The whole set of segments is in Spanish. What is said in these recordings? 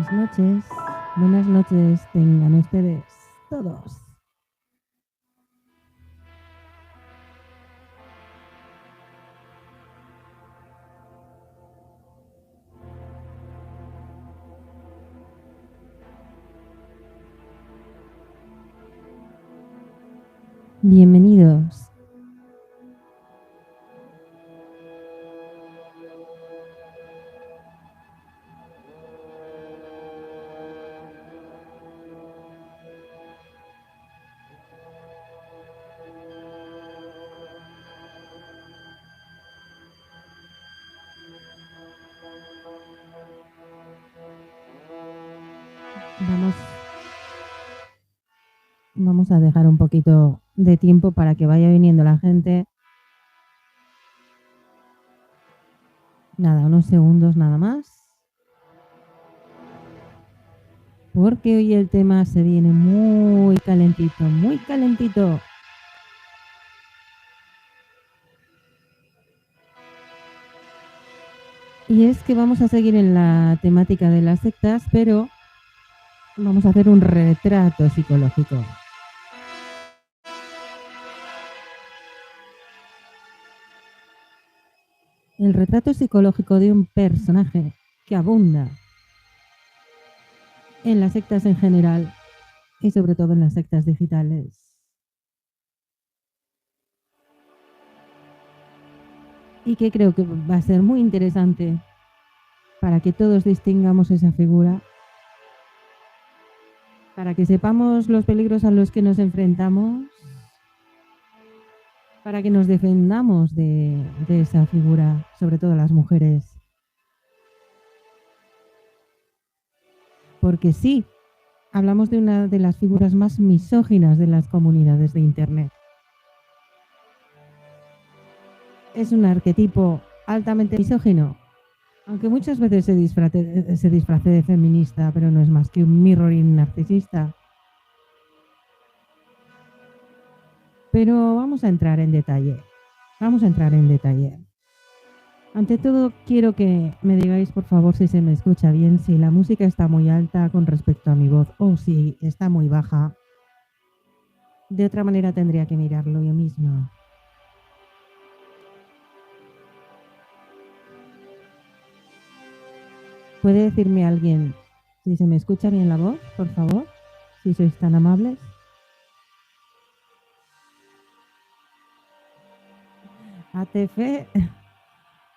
Buenas noches tengan ustedes todos. Bienvenidos. Vamos a dejar un poquito de tiempo para que vaya viniendo la gente. Nada, unos segundos nada más. Porque hoy el tema se viene muy calentito, muy calentito. Y es que vamos a seguir en la temática de las sectas, pero vamos a hacer un retrato psicológico. El retrato psicológico de un personaje que abunda en las sectas en general y sobre todo en las sectas digitales. Y que creo que va a ser muy interesante para que todos distingamos esa figura, para que sepamos los peligros a los que nos enfrentamos, para que nos defendamos de esa figura, sobre todo las mujeres. Porque sí, hablamos de una de las figuras más misóginas de las comunidades de Internet. Es un arquetipo altamente misógino, aunque muchas veces se disfrace de feminista, pero no es más que un mirroring narcisista. Pero vamos a entrar en detalle. Ante todo, quiero que me digáis, por favor, si se me escucha bien, si la música está muy alta con respecto a mi voz o si está muy baja. De otra manera tendría que mirarlo yo misma. ¿Puede decirme alguien si se me escucha bien la voz, por favor? Si sois tan amables. ATF,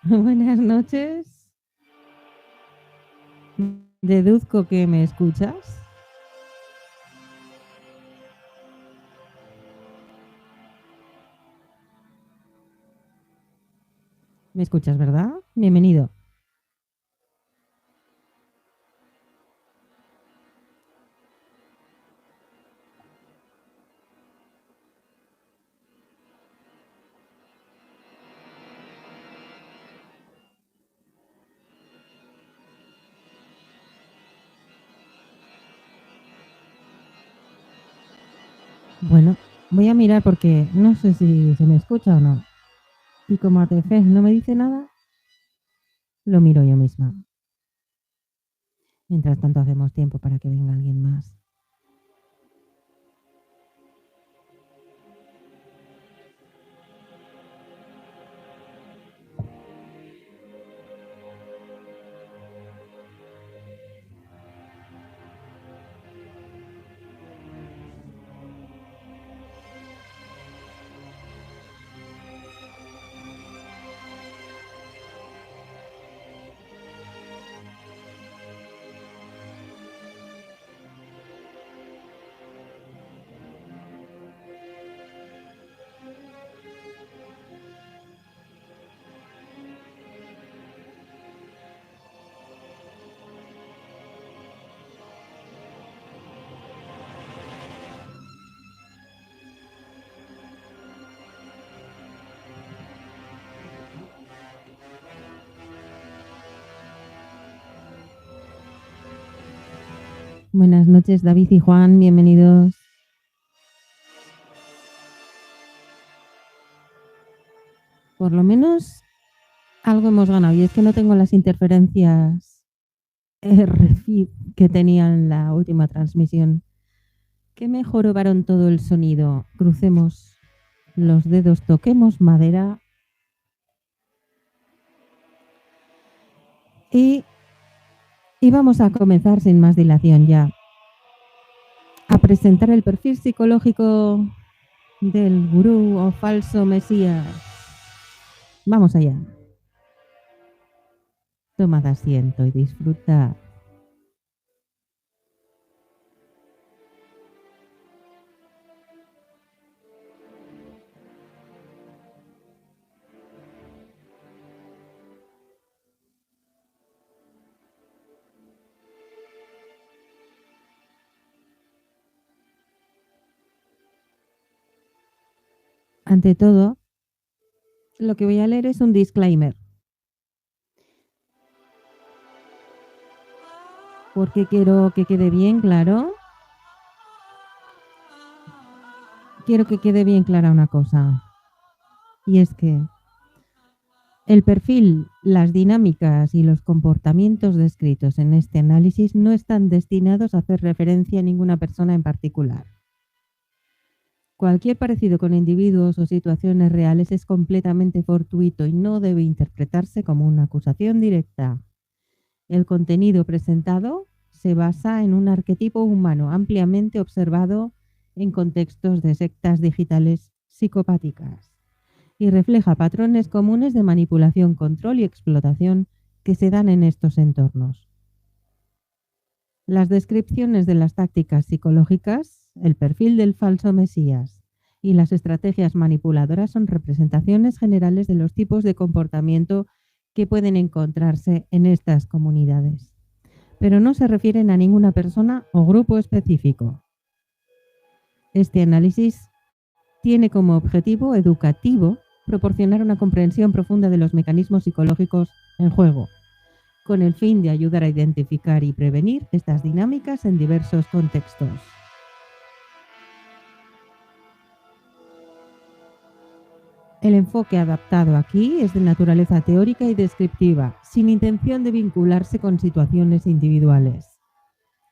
buenas noches. Deduzco que me escuchas. ¿Me escuchas, verdad? Bienvenido. Bueno, voy a mirar porque no sé si se me escucha o no. Y como ATF no me dice nada, lo miro yo misma. Mientras tanto hacemos tiempo para que venga alguien más. Buenas noches, David y Juan, bienvenidos. Por lo menos algo hemos ganado y es que no tengo las interferencias refit que tenía en la última transmisión. Que mejoraron todo el sonido. Crucemos los dedos, toquemos madera y vamos a comenzar sin más dilación ya a presentar el perfil psicológico del gurú o falso mesías. Vamos allá. Tomad asiento y disfrutad. Ante todo, lo que voy a leer es un disclaimer. Porque quiero que quede bien claro. Quiero que quede bien clara una cosa. Y es que el perfil, las dinámicas y los comportamientos descritos en este análisis no están destinados a hacer referencia a ninguna persona en particular. Cualquier parecido con individuos o situaciones reales es completamente fortuito y no debe interpretarse como una acusación directa. El contenido presentado se basa en un arquetipo humano ampliamente observado en contextos de sectas digitales psicopáticas y refleja patrones comunes de manipulación, control y explotación que se dan en estos entornos. Las descripciones de las tácticas psicológicas, el perfil del falso mesías y las estrategias manipuladoras son representaciones generales de los tipos de comportamiento que pueden encontrarse en estas comunidades, pero no se refieren a ninguna persona o grupo específico. Este análisis tiene como objetivo educativo proporcionar una comprensión profunda de los mecanismos psicológicos en juego, con el fin de ayudar a identificar y prevenir estas dinámicas en diversos contextos. El enfoque adaptado aquí es de naturaleza teórica y descriptiva, sin intención de vincularse con situaciones individuales.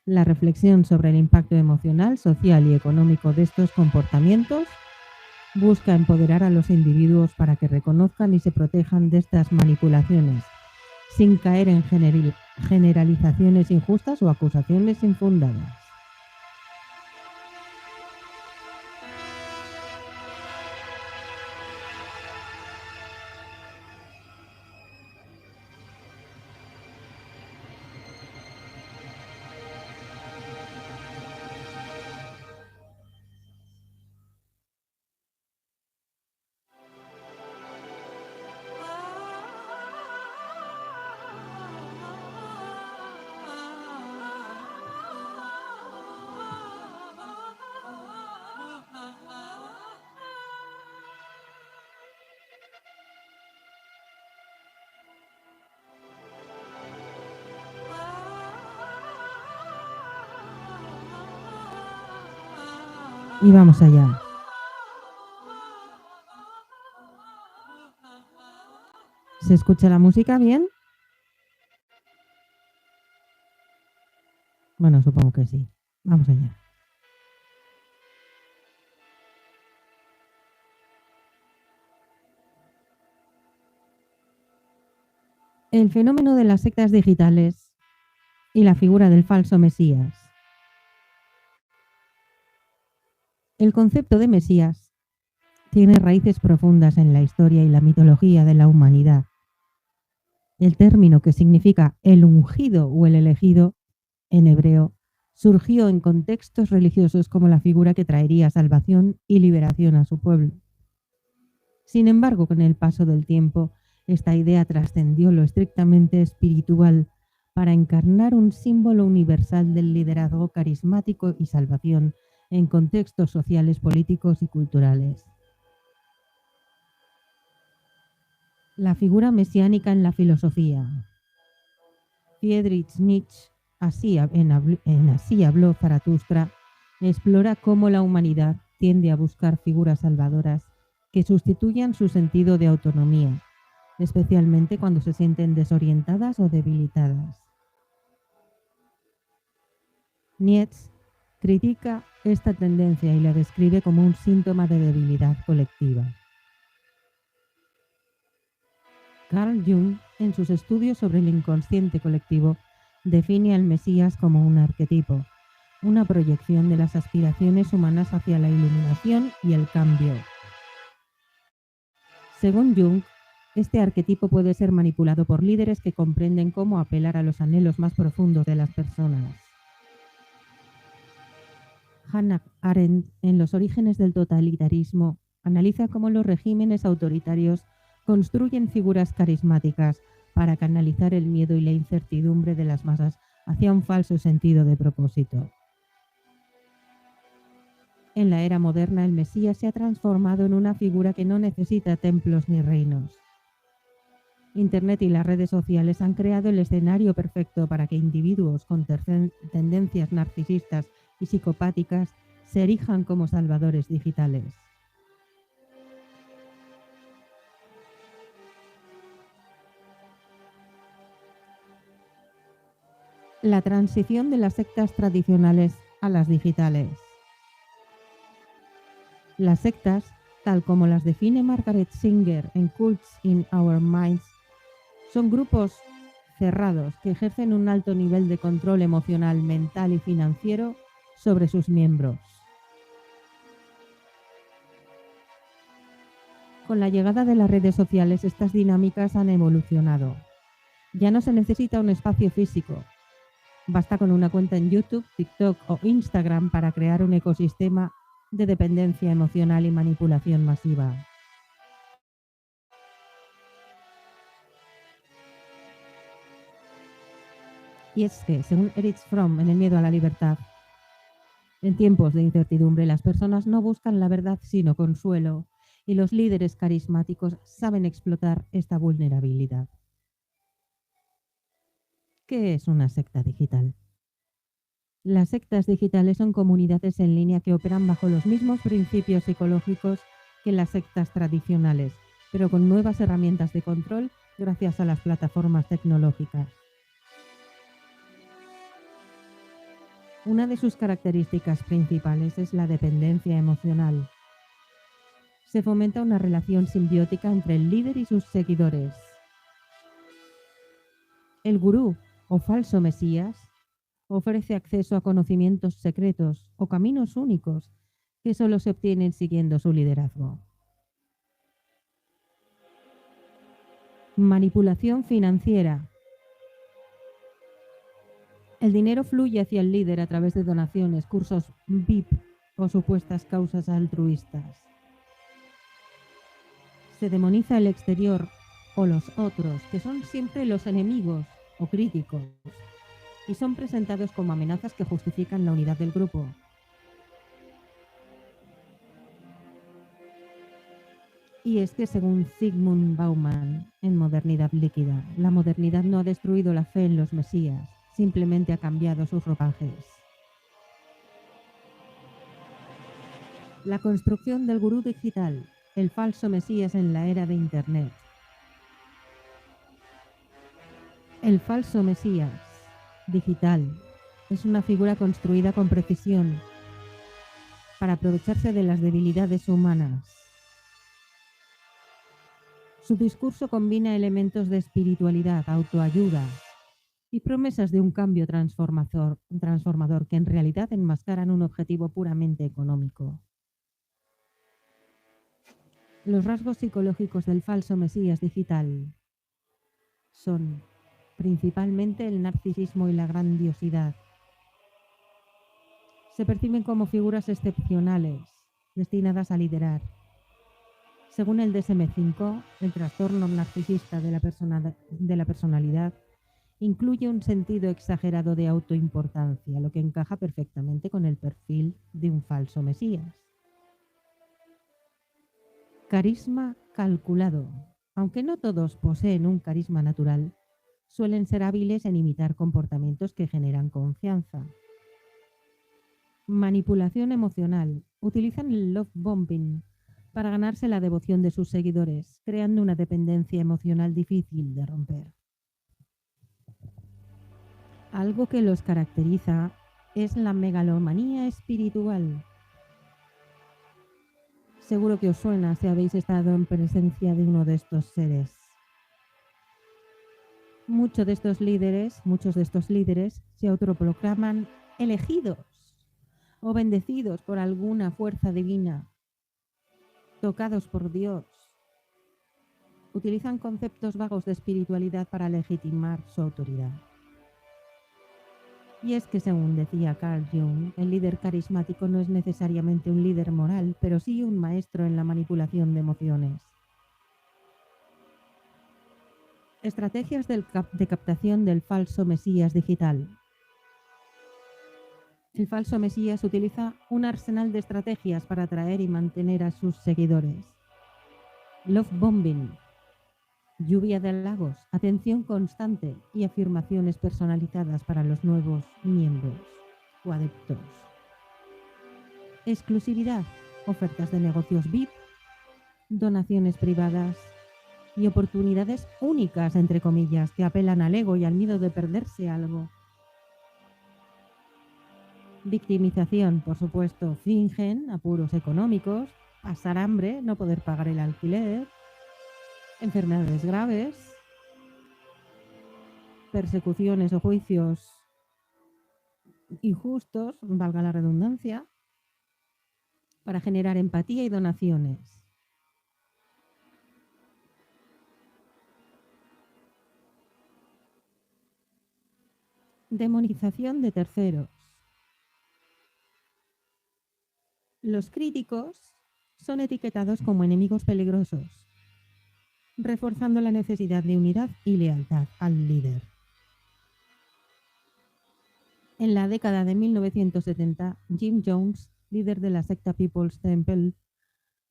La reflexión sobre el impacto emocional, social y económico de estos comportamientos busca empoderar a los individuos para que reconozcan y se protejan de estas manipulaciones, sin caer en generalizaciones injustas o acusaciones infundadas. Y vamos allá. ¿Se escucha la música bien? Bueno, supongo que sí. Vamos allá. El fenómeno de las sectas digitales y la figura del falso mesías. El concepto de mesías tiene raíces profundas en la historia y la mitología de la humanidad. El término, que significa el ungido o el elegido en hebreo, surgió en contextos religiosos como la figura que traería salvación y liberación a su pueblo. Sin embargo, con el paso del tiempo, esta idea trascendió lo estrictamente espiritual para encarnar un símbolo universal del liderazgo carismático y salvación en contextos sociales, políticos y culturales. La figura mesiánica en la filosofía. Friedrich Nietzsche, Así habló Zaratustra, explora cómo la humanidad tiende a buscar figuras salvadoras que sustituyan su sentido de autonomía, especialmente cuando se sienten desorientadas o debilitadas. Nietzsche critica esta tendencia y la describe como un síntoma de debilidad colectiva. Carl Jung, en sus estudios sobre el inconsciente colectivo, define al Mesías como un arquetipo, una proyección de las aspiraciones humanas hacia la iluminación y el cambio. Según Jung, este arquetipo puede ser manipulado por líderes que comprenden cómo apelar a los anhelos más profundos de las personas. Hannah Arendt, en Los orígenes del totalitarismo, analiza cómo los regímenes autoritarios construyen figuras carismáticas para canalizar el miedo y la incertidumbre de las masas hacia un falso sentido de propósito. En la era moderna, el Mesías se ha transformado en una figura que no necesita templos ni reinos. Internet y las redes sociales han creado el escenario perfecto para que individuos con tendencias narcisistas y psicopáticas se erijan como salvadores digitales. La transición de las sectas tradicionales a las digitales. Las sectas, tal como las define Margaret Singer en Cults in Our Minds, son grupos cerrados que ejercen un alto nivel de control emocional, mental y financiero sobre sus miembros. Con la llegada de las redes sociales, estas dinámicas han evolucionado. Ya no se necesita un espacio físico. Basta con una cuenta en YouTube, TikTok o Instagram para crear un ecosistema de dependencia emocional y manipulación masiva. Y es que, según Erich Fromm en El miedo a la libertad, en tiempos de incertidumbre las personas no buscan la verdad sino consuelo, y los líderes carismáticos saben explotar esta vulnerabilidad. ¿Qué es una secta digital? Las sectas digitales son comunidades en línea que operan bajo los mismos principios psicológicos que las sectas tradicionales, pero con nuevas herramientas de control gracias a las plataformas tecnológicas. Una de sus características principales es la dependencia emocional. Se fomenta una relación simbiótica entre el líder y sus seguidores. El gurú o falso mesías ofrece acceso a conocimientos secretos o caminos únicos que solo se obtienen siguiendo su liderazgo. Manipulación financiera. El dinero fluye hacia el líder a través de donaciones, cursos VIP o supuestas causas altruistas. Se demoniza el exterior o los otros, que son siempre los enemigos o críticos, y son presentados como amenazas que justifican la unidad del grupo. Y es que, según Zygmunt Bauman, en Modernidad líquida, la modernidad no ha destruido la fe en los mesías, simplemente ha cambiado sus ropajes. La construcción del gurú digital, el falso mesías en la era de Internet. El falso mesías digital es una figura construida con precisión para aprovecharse de las debilidades humanas. Su discurso combina elementos de espiritualidad, autoayuda y promesas de un cambio transformador que en realidad enmascaran un objetivo puramente económico. Los rasgos psicológicos del falso mesías digital son principalmente el narcisismo y la grandiosidad. Se perciben como figuras excepcionales, destinadas a liderar. Según el DSM-5, el trastorno narcisista de la personalidad incluye un sentido exagerado de autoimportancia, lo que encaja perfectamente con el perfil de un falso mesías. Carisma calculado. Aunque no todos poseen un carisma natural, suelen ser hábiles en imitar comportamientos que generan confianza. Manipulación emocional. Utilizan el love bombing para ganarse la devoción de sus seguidores, creando una dependencia emocional difícil de romper. Algo que los caracteriza es la megalomanía espiritual. Seguro que os suena si habéis estado en presencia de uno de estos seres. Muchos de estos líderes se autoproclaman elegidos o bendecidos por alguna fuerza divina, tocados por Dios. Utilizan conceptos vagos de espiritualidad para legitimar su autoridad. Y es que, según decía Carl Jung, el líder carismático no es necesariamente un líder moral, pero sí un maestro en la manipulación de emociones. Estrategias de captación del falso mesías digital. El falso mesías utiliza un arsenal de estrategias para atraer y mantener a sus seguidores. Love bombing, lluvia de halagos, atención constante y afirmaciones personalizadas para los nuevos miembros o adeptos. Exclusividad, ofertas de negocios VIP, donaciones privadas y oportunidades únicas, entre comillas, que apelan al ego y al miedo de perderse algo. Victimización, por supuesto, fingen apuros económicos, pasar hambre, no poder pagar el alquiler, enfermedades graves, persecuciones o juicios injustos, valga la redundancia, para generar empatía y donaciones. Demonización de terceros. Los críticos son etiquetados como enemigos peligrosos, reforzando la necesidad de unidad y lealtad al líder. En la década de 1970, Jim Jones, líder de la secta People's Temple,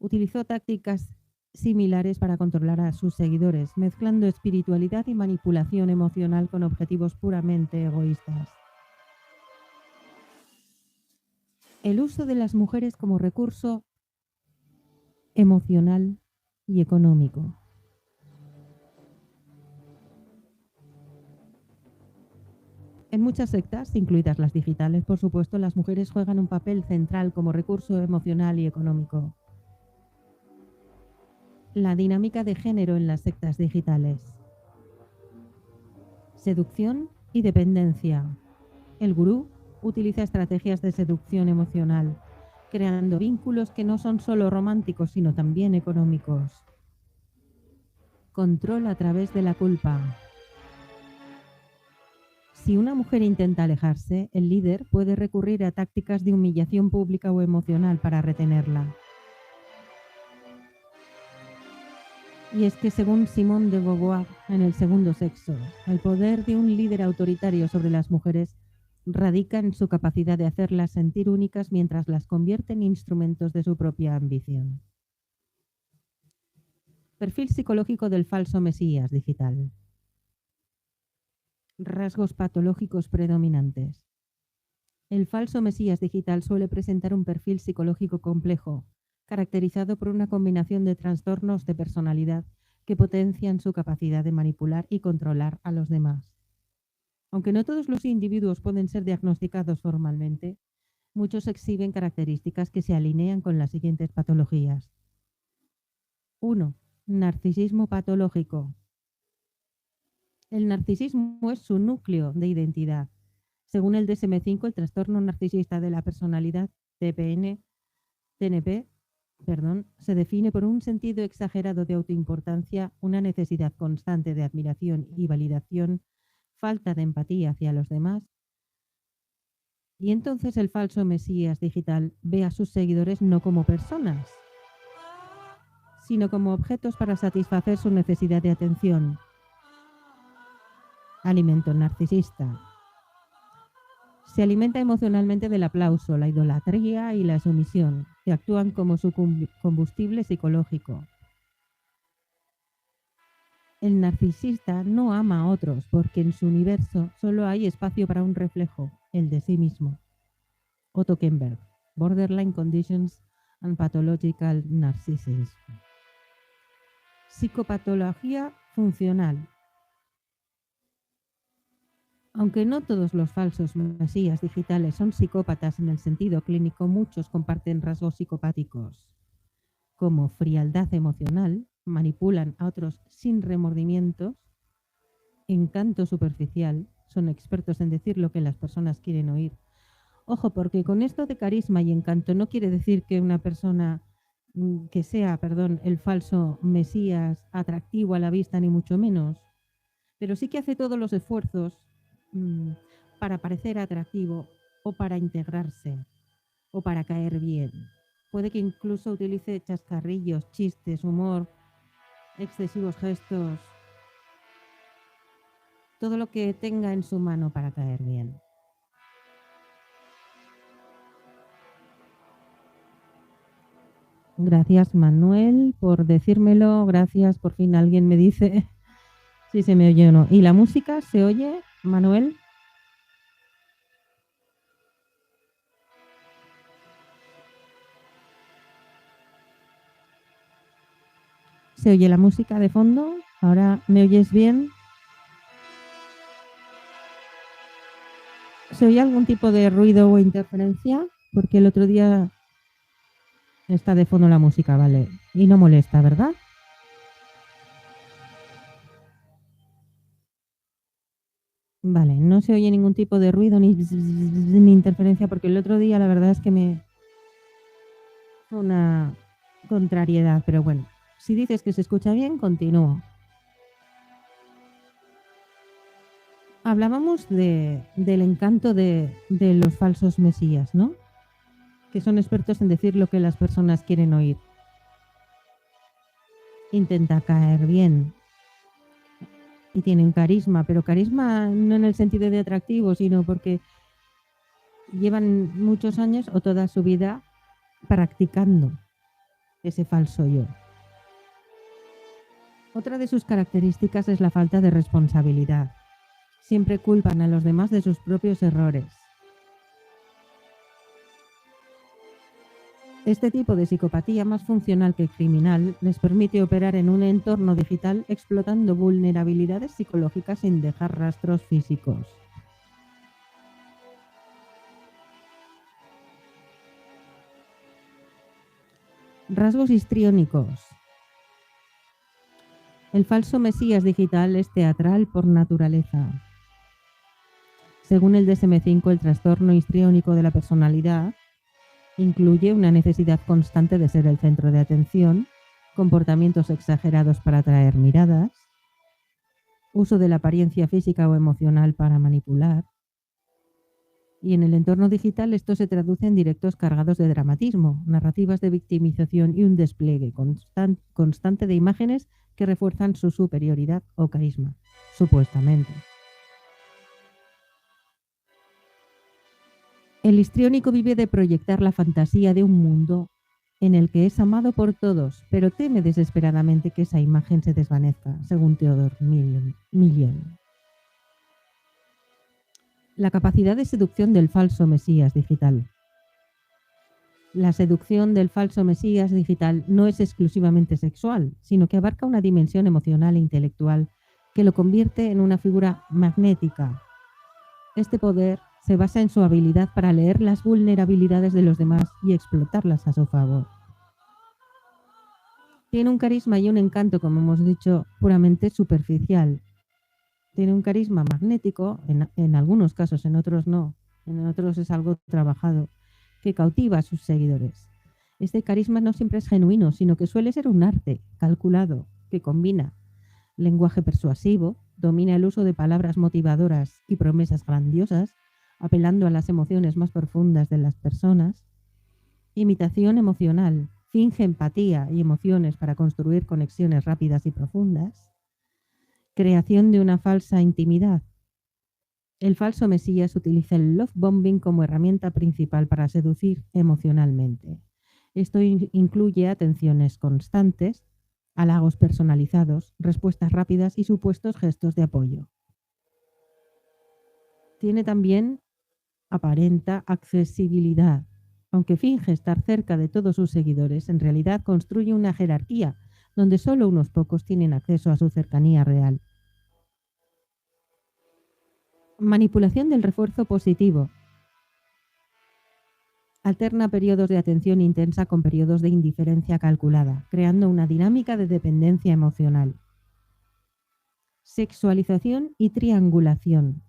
utilizó tácticas similares para controlar a sus seguidores, mezclando espiritualidad y manipulación emocional con objetivos puramente egoístas. El uso de las mujeres como recurso emocional y económico. En muchas sectas, incluidas las digitales, por supuesto, las mujeres juegan un papel central como recurso emocional y económico. La dinámica de género en las sectas digitales. Seducción y dependencia. El gurú utiliza estrategias de seducción emocional, creando vínculos que no son solo románticos, sino también económicos. Control a través de la culpa. Si una mujer intenta alejarse, el líder puede recurrir a tácticas de humillación pública o emocional para retenerla. Y es que, según Simone de Beauvoir, en El segundo sexo, el poder de un líder autoritario sobre las mujeres radica en su capacidad de hacerlas sentir únicas mientras las convierte en instrumentos de su propia ambición. Perfil psicológico del falso mesías digital. Rasgos patológicos predominantes. El falso mesías digital suele presentar un perfil psicológico complejo, caracterizado por una combinación de trastornos de personalidad que potencian su capacidad de manipular y controlar a los demás. Aunque no todos los individuos pueden ser diagnosticados formalmente, muchos exhiben características que se alinean con las siguientes patologías. 1. Narcisismo patológico. El narcisismo es su núcleo de identidad. Según el DSM-5, el trastorno narcisista de la personalidad TNP, se define por un sentido exagerado de autoimportancia, una necesidad constante de admiración y validación, falta de empatía hacia los demás. Y entonces el falso mesías digital ve a sus seguidores no como personas, sino como objetos para satisfacer su necesidad de atención. Alimento narcisista. Se alimenta emocionalmente del aplauso, la idolatría y la sumisión, que actúan como su combustible psicológico. El narcisista no ama a otros porque en su universo solo hay espacio para un reflejo, el de sí mismo. Otto Kemper, Borderline Conditions and Pathological Narcissism. Psicopatología funcional. Aunque no todos los falsos mesías digitales son psicópatas en el sentido clínico, muchos comparten rasgos psicopáticos, como frialdad emocional, manipulan a otros sin remordimientos, encanto superficial, son expertos en decir lo que las personas quieren oír. Ojo, porque con esto de carisma y encanto no quiere decir que una persona que sea, perdón, el falso mesías atractivo a la vista, ni mucho menos, pero sí que hace todos los esfuerzos para parecer atractivo o para integrarse o para caer bien. Puede que incluso utilice chascarrillos, chistes, humor, excesivos gestos, todo lo que tenga en su mano para caer bien. Gracias, Manuel, por decírmelo. Gracias, por fin alguien me dice si se me oye o no. ¿Y la música se oye, Manuel? ¿Se oye la música de fondo? ¿Ahora me oyes bien? ¿Se oye algún tipo de ruido o interferencia? Porque el otro día está de fondo la música, vale. Y no molesta, ¿verdad? Vale, no se oye ningún tipo de ruido ni interferencia, porque el otro día la verdad es que me fue una contrariedad, pero bueno, si dices que se escucha bien, continúo. Hablábamos del encanto de los falsos mesías, ¿no? Que son expertos en decir lo que las personas quieren oír. Intenta caer bien y tienen carisma, pero carisma no en el sentido de atractivo, sino porque llevan muchos años o toda su vida practicando ese falso yo. Otra de sus características es la falta de responsabilidad. Siempre culpan a los demás de sus propios errores. Este tipo de psicopatía, más funcional que criminal, les permite operar en un entorno digital explotando vulnerabilidades psicológicas sin dejar rastros físicos. Rasgos histriónicos. El falso mesías digital es teatral por naturaleza. Según el DSM-5, el trastorno histriónico de la personalidad incluye una necesidad constante de ser el centro de atención, comportamientos exagerados para atraer miradas, uso de la apariencia física o emocional para manipular. Y en el entorno digital esto se traduce en directos cargados de dramatismo, narrativas de victimización y un despliegue constante de imágenes que refuerzan su superioridad o carisma, supuestamente. El histriónico vive de proyectar la fantasía de un mundo en el que es amado por todos, pero teme desesperadamente que esa imagen se desvanezca, según Theodore Million. La capacidad de seducción del falso mesías digital. La seducción del falso mesías digital no es exclusivamente sexual, sino que abarca una dimensión emocional e intelectual que lo convierte en una figura magnética. Este poder se basa en su habilidad para leer las vulnerabilidades de los demás y explotarlas a su favor. Tiene un carisma y un encanto, como hemos dicho, puramente superficial. Tiene un carisma magnético, en algunos casos, en otros no, en otros es algo trabajado, que cautiva a sus seguidores. Este carisma no siempre es genuino, sino que suele ser un arte calculado, que combina lenguaje persuasivo, domina el uso de palabras motivadoras y promesas grandiosas, apelando a las emociones más profundas de las personas, imitación emocional, finge empatía y emociones para construir conexiones rápidas y profundas, creación de una falsa intimidad. El falso mesías utiliza el love bombing como herramienta principal para seducir emocionalmente. Esto incluye atenciones constantes, halagos personalizados, respuestas rápidas y supuestos gestos de apoyo. Tiene también, aparenta accesibilidad. Aunque finge estar cerca de todos sus seguidores, en realidad construye una jerarquía donde solo unos pocos tienen acceso a su cercanía real. Manipulación del refuerzo positivo. Alterna periodos de atención intensa con periodos de indiferencia calculada, creando una dinámica de dependencia emocional. Sexualización y triangulación.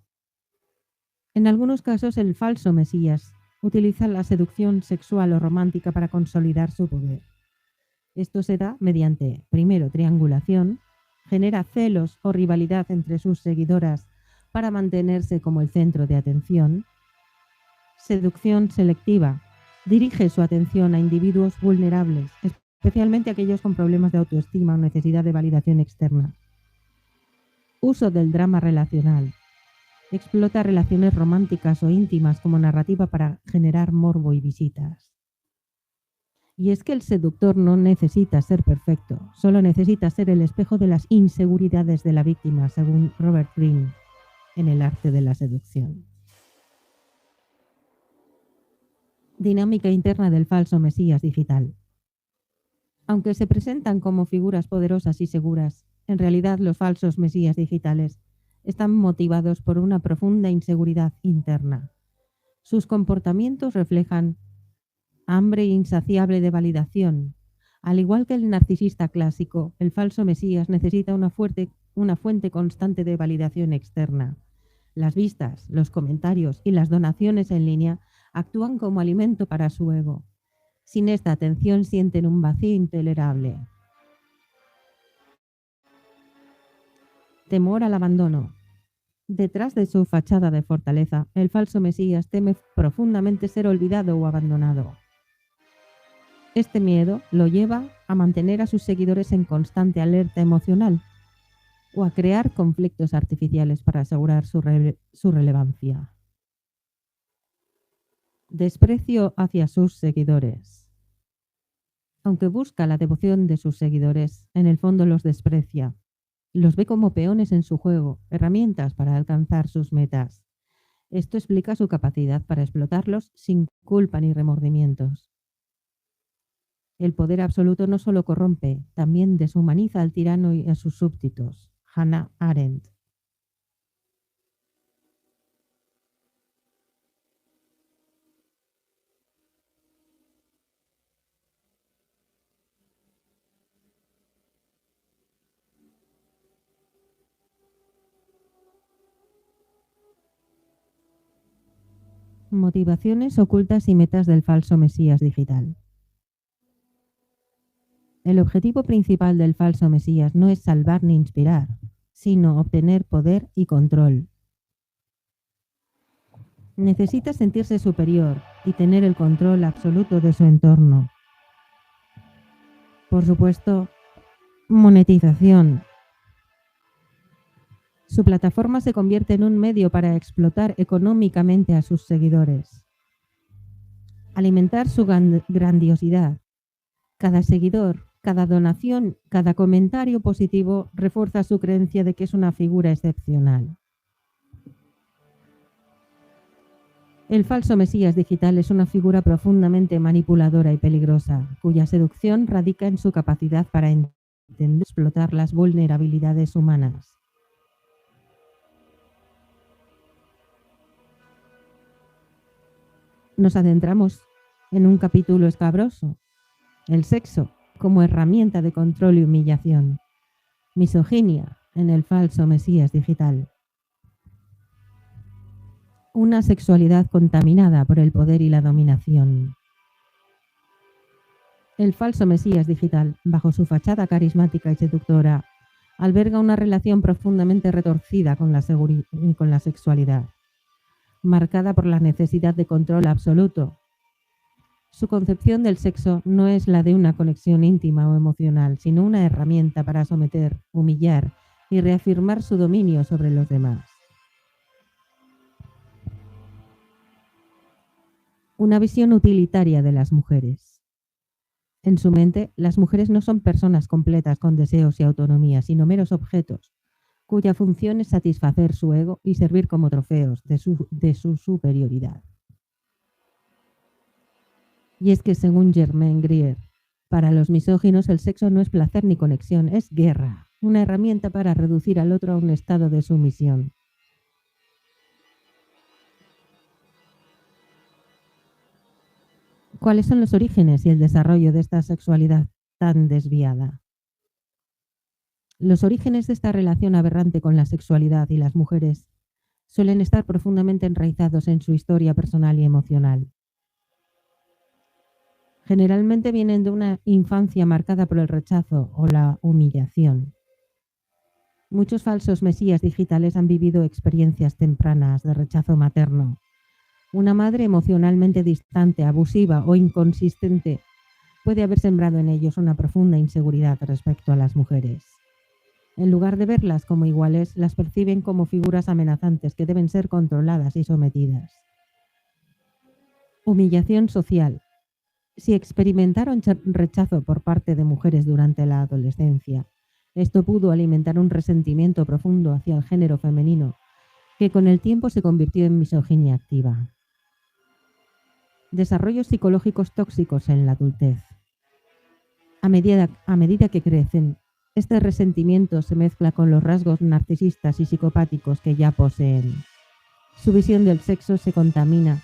En algunos casos, el falso mesías utiliza la seducción sexual o romántica para consolidar su poder. Esto se da mediante, primero, triangulación, genera celos o rivalidad entre sus seguidoras para mantenerse como el centro de atención. Seducción selectiva. Dirige su atención a individuos vulnerables, especialmente aquellos con problemas de autoestima o necesidad de validación externa. Uso del drama relacional. Explota relaciones románticas o íntimas como narrativa para generar morbo y visitas. Y es que el seductor no necesita ser perfecto, solo necesita ser el espejo de las inseguridades de la víctima, según Robert Greene, en El arte de la seducción. Dinámica interna del falso mesías digital. Aunque se presentan como figuras poderosas y seguras, en realidad los falsos mesías digitales están motivados por una profunda inseguridad interna. Sus comportamientos reflejan hambre insaciable de validación. Al igual que el narcisista clásico, el falso mesías necesita una fuente constante de validación externa. Las vistas, los comentarios y las donaciones en línea actúan como alimento para su ego. Sin esta atención sienten un vacío intolerable. Temor al abandono. Detrás de su fachada de fortaleza, el falso mesías teme profundamente ser olvidado o abandonado. Este miedo lo lleva a mantener a sus seguidores en constante alerta emocional o a crear conflictos artificiales para asegurar su relevancia. Desprecio hacia sus seguidores. Aunque busca la devoción de sus seguidores, en el fondo los desprecia. Los ve como peones en su juego, herramientas para alcanzar sus metas. Esto explica su capacidad para explotarlos sin culpa ni remordimientos. El poder absoluto no solo corrompe, también deshumaniza al tirano y a sus súbditos. Hannah Arendt. Motivaciones ocultas y metas del falso mesías digital. El objetivo principal del falso mesías no es salvar ni inspirar, sino obtener poder y control. Necesita sentirse superior y tener el control absoluto de su entorno. Por supuesto, monetización. Su plataforma se convierte en un medio para explotar económicamente a sus seguidores. Alimentar su grandiosidad. Cada seguidor, cada donación, cada comentario positivo refuerza su creencia de que es una figura excepcional. El falso mesías digital es una figura profundamente manipuladora y peligrosa, cuya seducción radica en su capacidad para entender y explotar las vulnerabilidades humanas. Nos adentramos en un capítulo escabroso: el sexo como herramienta de control y humillación. Misoginia en el falso mesías digital. Una sexualidad contaminada por el poder y la dominación. El falso mesías digital, bajo su fachada carismática y seductora, alberga una relación profundamente retorcida con la sexualidad, marcada por la necesidad de control absoluto. Su concepción del sexo no es la de una conexión íntima o emocional, sino una herramienta para someter, humillar y reafirmar su dominio sobre los demás. Una visión utilitaria de las mujeres. En su mente, las mujeres no son personas completas con deseos y autonomía, sino meros objetos, cuya función es satisfacer su ego y servir como trofeos de su superioridad. Y es que, según Germaine Greer, para los misóginos el sexo no es placer ni conexión, es guerra, una herramienta para reducir al otro a un estado de sumisión. ¿Cuáles son los orígenes y el desarrollo de esta sexualidad tan desviada? Los orígenes de esta relación aberrante con la sexualidad y las mujeres suelen estar profundamente enraizados en su historia personal y emocional. Generalmente vienen de una infancia marcada por el rechazo o la humillación. Muchos falsos mesías digitales han vivido experiencias tempranas de rechazo materno. Una madre emocionalmente distante, abusiva o inconsistente puede haber sembrado en ellos una profunda inseguridad respecto a las mujeres. En lugar de verlas como iguales, las perciben como figuras amenazantes que deben ser controladas y sometidas. Humillación social. Si experimentaron rechazo por parte de mujeres durante la adolescencia, esto pudo alimentar un resentimiento profundo hacia el género femenino, que con el tiempo se convirtió en misoginia activa. Desarrollos psicológicos tóxicos en la adultez. A medida que crecen, este resentimiento se mezcla con los rasgos narcisistas y psicopáticos que ya poseen. Su visión del sexo se contamina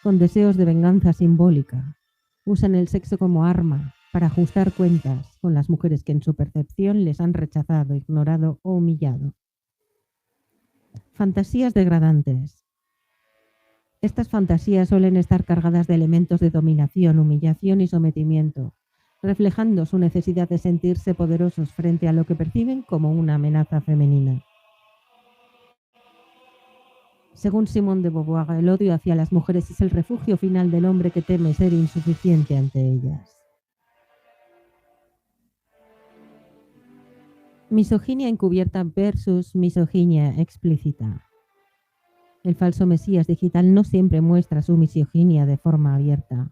con deseos de venganza simbólica. Usan el sexo como arma para ajustar cuentas con las mujeres que en su percepción les han rechazado, ignorado o humillado. Fantasías degradantes. Estas fantasías suelen estar cargadas de elementos de dominación, humillación y sometimiento, reflejando su necesidad de sentirse poderosos frente a lo que perciben como una amenaza femenina. Según Simone de Beauvoir, el odio hacia las mujeres es el refugio final del hombre que teme ser insuficiente ante ellas. Misoginia encubierta versus misoginia explícita. El falso mesías digital no siempre muestra su misoginia de forma abierta.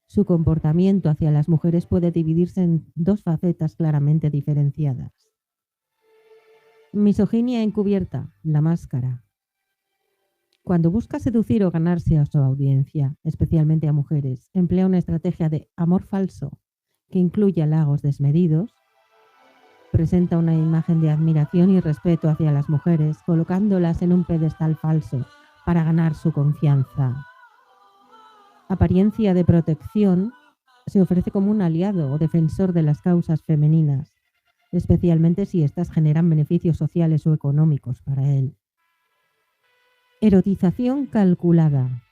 Su comportamiento hacia las mujeres puede dividirse en dos facetas claramente diferenciadas. Misoginia encubierta, la máscara. Cuando busca seducir o ganarse a su audiencia, especialmente a mujeres, emplea una estrategia de amor falso que incluye halagos desmedidos. Presenta una imagen de admiración y respeto hacia las mujeres, colocándolas en un pedestal falso para ganar su confianza. Apariencia de protección. Se ofrece como un aliado o defensor de las causas femeninas, especialmente si éstas generan beneficios sociales o económicos para él. Erotización calculada.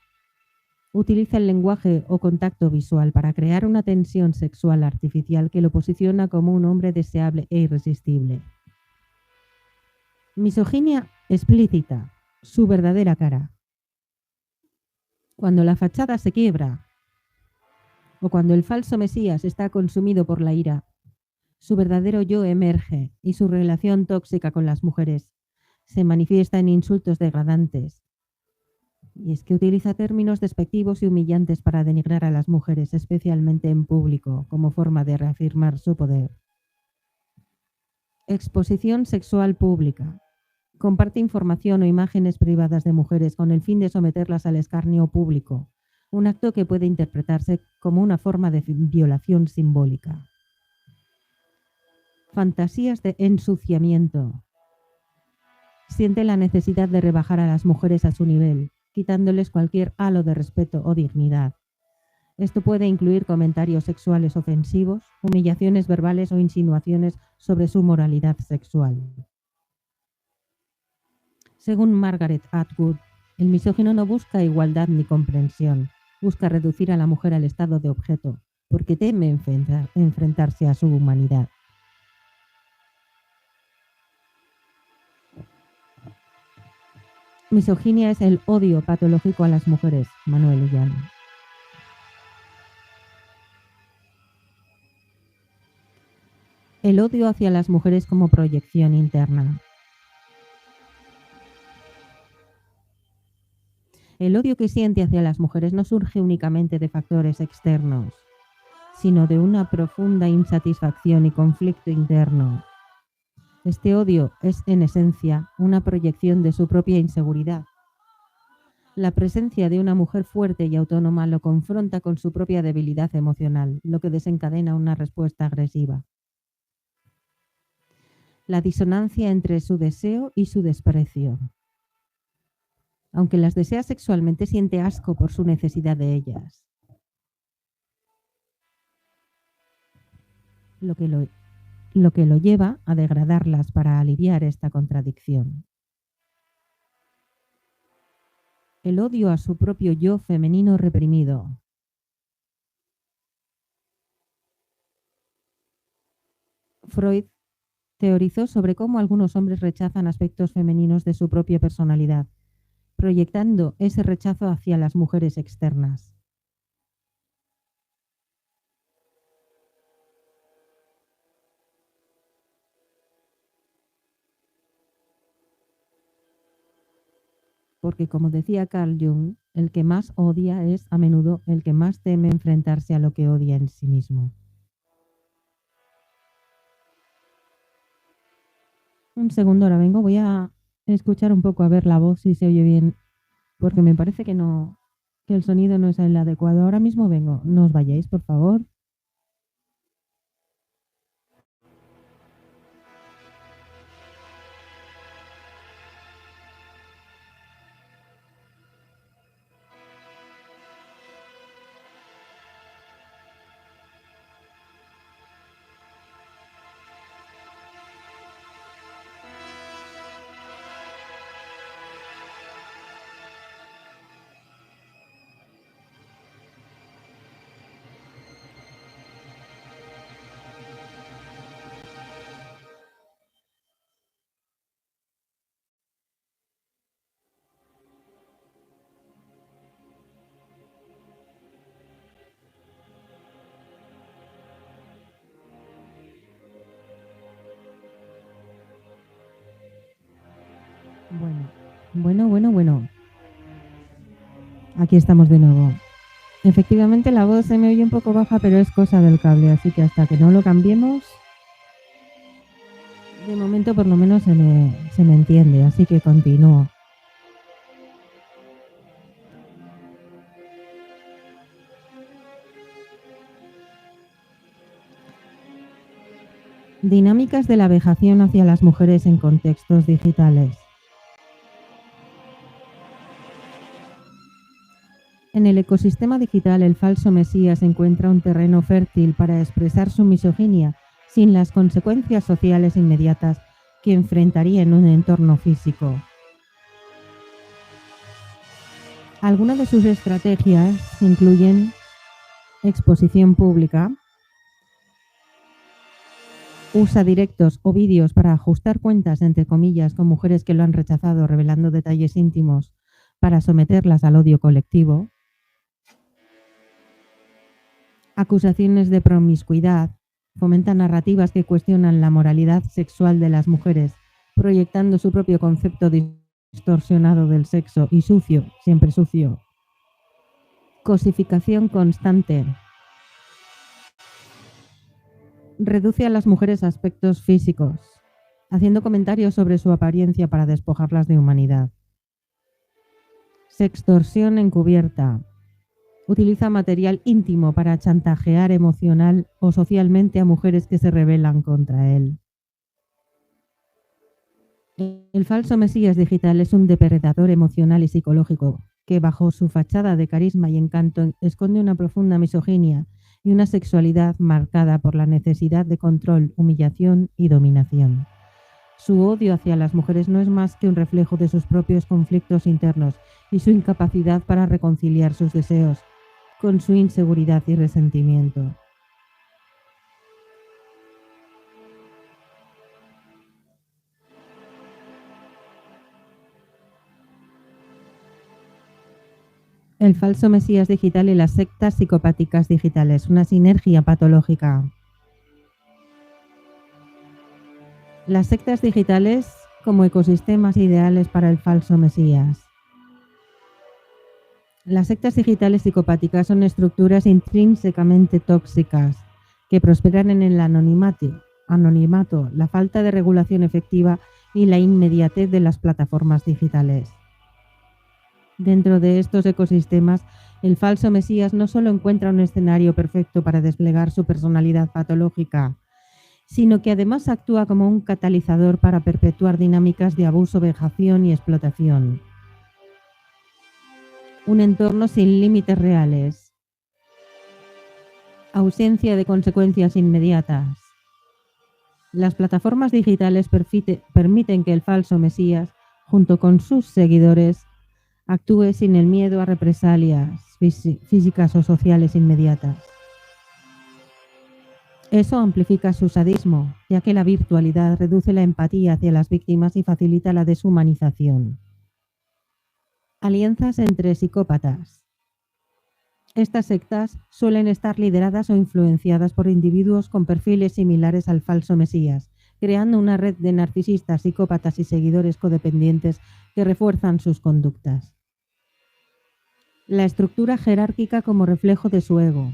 Utiliza el lenguaje o contacto visual para crear una tensión sexual artificial que lo posiciona como un hombre deseable e irresistible. Misoginia explícita, su verdadera cara. Cuando la fachada se quiebra o cuando el falso mesías está consumido por la ira, su verdadero yo emerge y su relación tóxica con las mujeres se manifiesta en insultos degradantes. Y es que utiliza términos despectivos y humillantes para denigrar a las mujeres, especialmente en público, como forma de reafirmar su poder. Exposición sexual pública. Comparte información o imágenes privadas de mujeres con el fin de someterlas al escarnio público, un acto que puede interpretarse como una forma de violación simbólica. Fantasías de ensuciamiento. Siente la necesidad de rebajar a las mujeres a su nivel, quitándoles cualquier halo de respeto o dignidad. Esto puede incluir comentarios sexuales ofensivos, humillaciones verbales o insinuaciones sobre su moralidad sexual. Según Margaret Atwood, el misógino no busca igualdad ni comprensión, busca reducir a la mujer al estado de objeto, porque teme enfrentarse a su humanidad. Misoginia es el odio patológico a las mujeres, Manuel Ullán. El odio hacia las mujeres como proyección interna. El odio que siente hacia las mujeres no surge únicamente de factores externos, sino de una profunda insatisfacción y conflicto interno. Este odio es, en esencia, una proyección de su propia inseguridad. La presencia de una mujer fuerte y autónoma lo confronta con su propia debilidad emocional, lo que desencadena una respuesta agresiva. La disonancia entre su deseo y su desprecio. Aunque las desea sexualmente, siente asco por su necesidad de ellas. lo que lo lleva a degradarlas para aliviar esta contradicción. El odio a su propio yo femenino reprimido. Freud teorizó sobre cómo algunos hombres rechazan aspectos femeninos de su propia personalidad, proyectando ese rechazo hacia las mujeres externas. Porque, como decía Carl Jung, el que más odia es a menudo el que más teme enfrentarse a lo que odia en sí mismo. Un segundo, ahora vengo, voy a escuchar un poco a ver la voz si se oye bien, porque me parece que no, que el sonido no es el adecuado. Ahora mismo vengo, no os vayáis, por favor. Bueno. Aquí estamos de nuevo. Efectivamente, la voz se me oye un poco baja, pero es cosa del cable, así que hasta que no lo cambiemos, de momento por lo menos se me entiende, así que continúo. Dinámicas de la vejación hacia las mujeres en contextos digitales. En el ecosistema digital, el falso mesías encuentra un terreno fértil para expresar su misoginia sin las consecuencias sociales inmediatas que enfrentaría en un entorno físico. Algunas de sus estrategias incluyen exposición pública, usa directos o vídeos para ajustar cuentas, entre comillas, con mujeres que lo han rechazado, revelando detalles íntimos para someterlas al odio colectivo, acusaciones de promiscuidad, fomenta narrativas que cuestionan la moralidad sexual de las mujeres, proyectando su propio concepto distorsionado del sexo y sucio, siempre sucio. Cosificación constante. Reduce a las mujeres a aspectos físicos, haciendo comentarios sobre su apariencia para despojarlas de humanidad. Sextorsión encubierta. Utiliza material íntimo para chantajear emocional o socialmente a mujeres que se rebelan contra él. El falso mesías digital es un depredador emocional y psicológico que, bajo su fachada de carisma y encanto, esconde una profunda misoginia y una sexualidad marcada por la necesidad de control, humillación y dominación. Su odio hacia las mujeres no es más que un reflejo de sus propios conflictos internos y su incapacidad para reconciliar sus deseos con su inseguridad y resentimiento. El falso mesías digital y las sectas psicopáticas digitales, una sinergia patológica. Las sectas digitales como ecosistemas ideales para el falso mesías. Las sectas digitales psicopáticas son estructuras intrínsecamente tóxicas que prosperan en el anonimato, la falta de regulación efectiva y la inmediatez de las plataformas digitales. Dentro de estos ecosistemas, el falso mesías no solo encuentra un escenario perfecto para desplegar su personalidad patológica, sino que además actúa como un catalizador para perpetuar dinámicas de abuso, vejación y explotación. Un entorno sin límites reales. Ausencia de consecuencias inmediatas. Las plataformas digitales permiten que el falso Mesías, junto con sus seguidores, actúe sin el miedo a represalias físicas o sociales inmediatas. Eso amplifica su sadismo, ya que la virtualidad reduce la empatía hacia las víctimas y facilita la deshumanización. Alianzas entre psicópatas. Estas sectas suelen estar lideradas o influenciadas por individuos con perfiles similares al falso Mesías, creando una red de narcisistas, psicópatas y seguidores codependientes que refuerzan sus conductas. La estructura jerárquica como reflejo de su ego.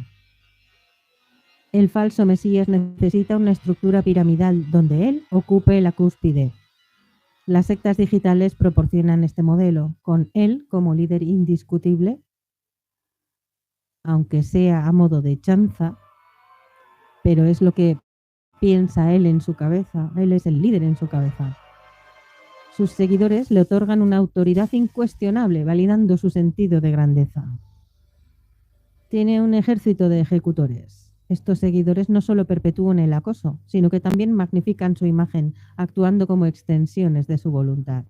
El falso Mesías necesita una estructura piramidal donde él ocupe la cúspide. Las sectas digitales proporcionan este modelo, con él como líder indiscutible, aunque sea a modo de chanza, pero es lo que piensa él en su cabeza, él es el líder en su cabeza. Sus seguidores le otorgan una autoridad incuestionable, validando su sentido de grandeza. Tiene un ejército de ejecutores. Estos seguidores no solo perpetúan el acoso, sino que también magnifican su imagen, actuando como extensiones de su voluntad.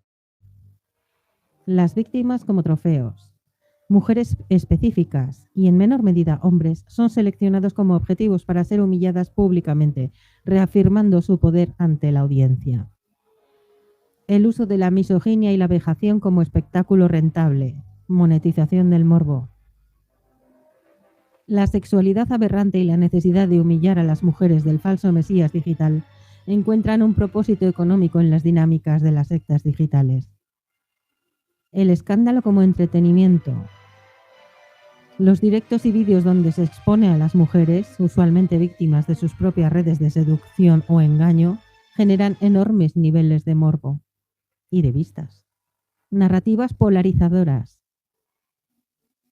Las víctimas como trofeos. Mujeres específicas y en menor medida hombres son seleccionados como objetivos para ser humilladas públicamente, reafirmando su poder ante la audiencia. El uso de la misoginia y la vejación como espectáculo rentable, monetización del morbo. La sexualidad aberrante y la necesidad de humillar a las mujeres del falso Mesías digital encuentran un propósito económico en las dinámicas de las sectas digitales. El escándalo como entretenimiento. Los directos y vídeos donde se expone a las mujeres, usualmente víctimas de sus propias redes de seducción o engaño, generan enormes niveles de morbo y de vistas. Narrativas polarizadoras.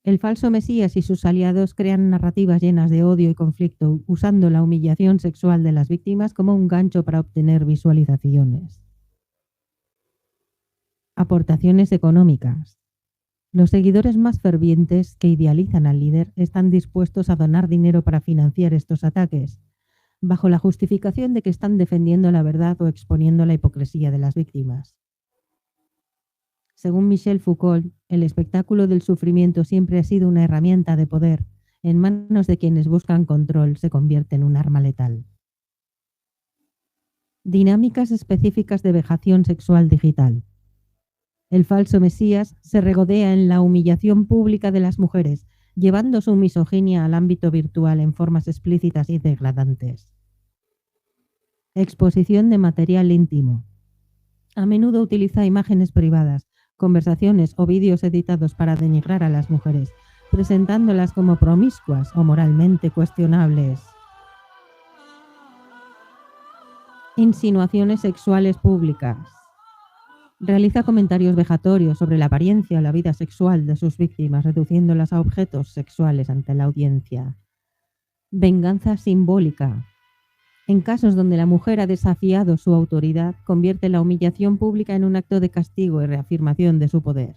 El falso Mesías y sus aliados crean narrativas llenas de odio y conflicto, usando la humillación sexual de las víctimas como un gancho para obtener visualizaciones. Aportaciones económicas. Los seguidores más fervientes que idealizan al líder están dispuestos a donar dinero para financiar estos ataques, bajo la justificación de que están defendiendo la verdad o exponiendo la hipocresía de las víctimas. Según Michel Foucault, el espectáculo del sufrimiento siempre ha sido una herramienta de poder. En manos de quienes buscan control se convierte en un arma letal. Dinámicas específicas de vejación sexual digital. El falso Mesías se regodea en la humillación pública de las mujeres, llevando su misoginia al ámbito virtual en formas explícitas y degradantes. Exposición de material íntimo. A menudo utiliza imágenes privadas, conversaciones o vídeos editados para denigrar a las mujeres, presentándolas como promiscuas o moralmente cuestionables. Insinuaciones sexuales públicas. Realiza comentarios vejatorios sobre la apariencia o la vida sexual de sus víctimas, reduciéndolas a objetos sexuales ante la audiencia. Venganza simbólica. En casos donde la mujer ha desafiado su autoridad, convierte la humillación pública en un acto de castigo y reafirmación de su poder.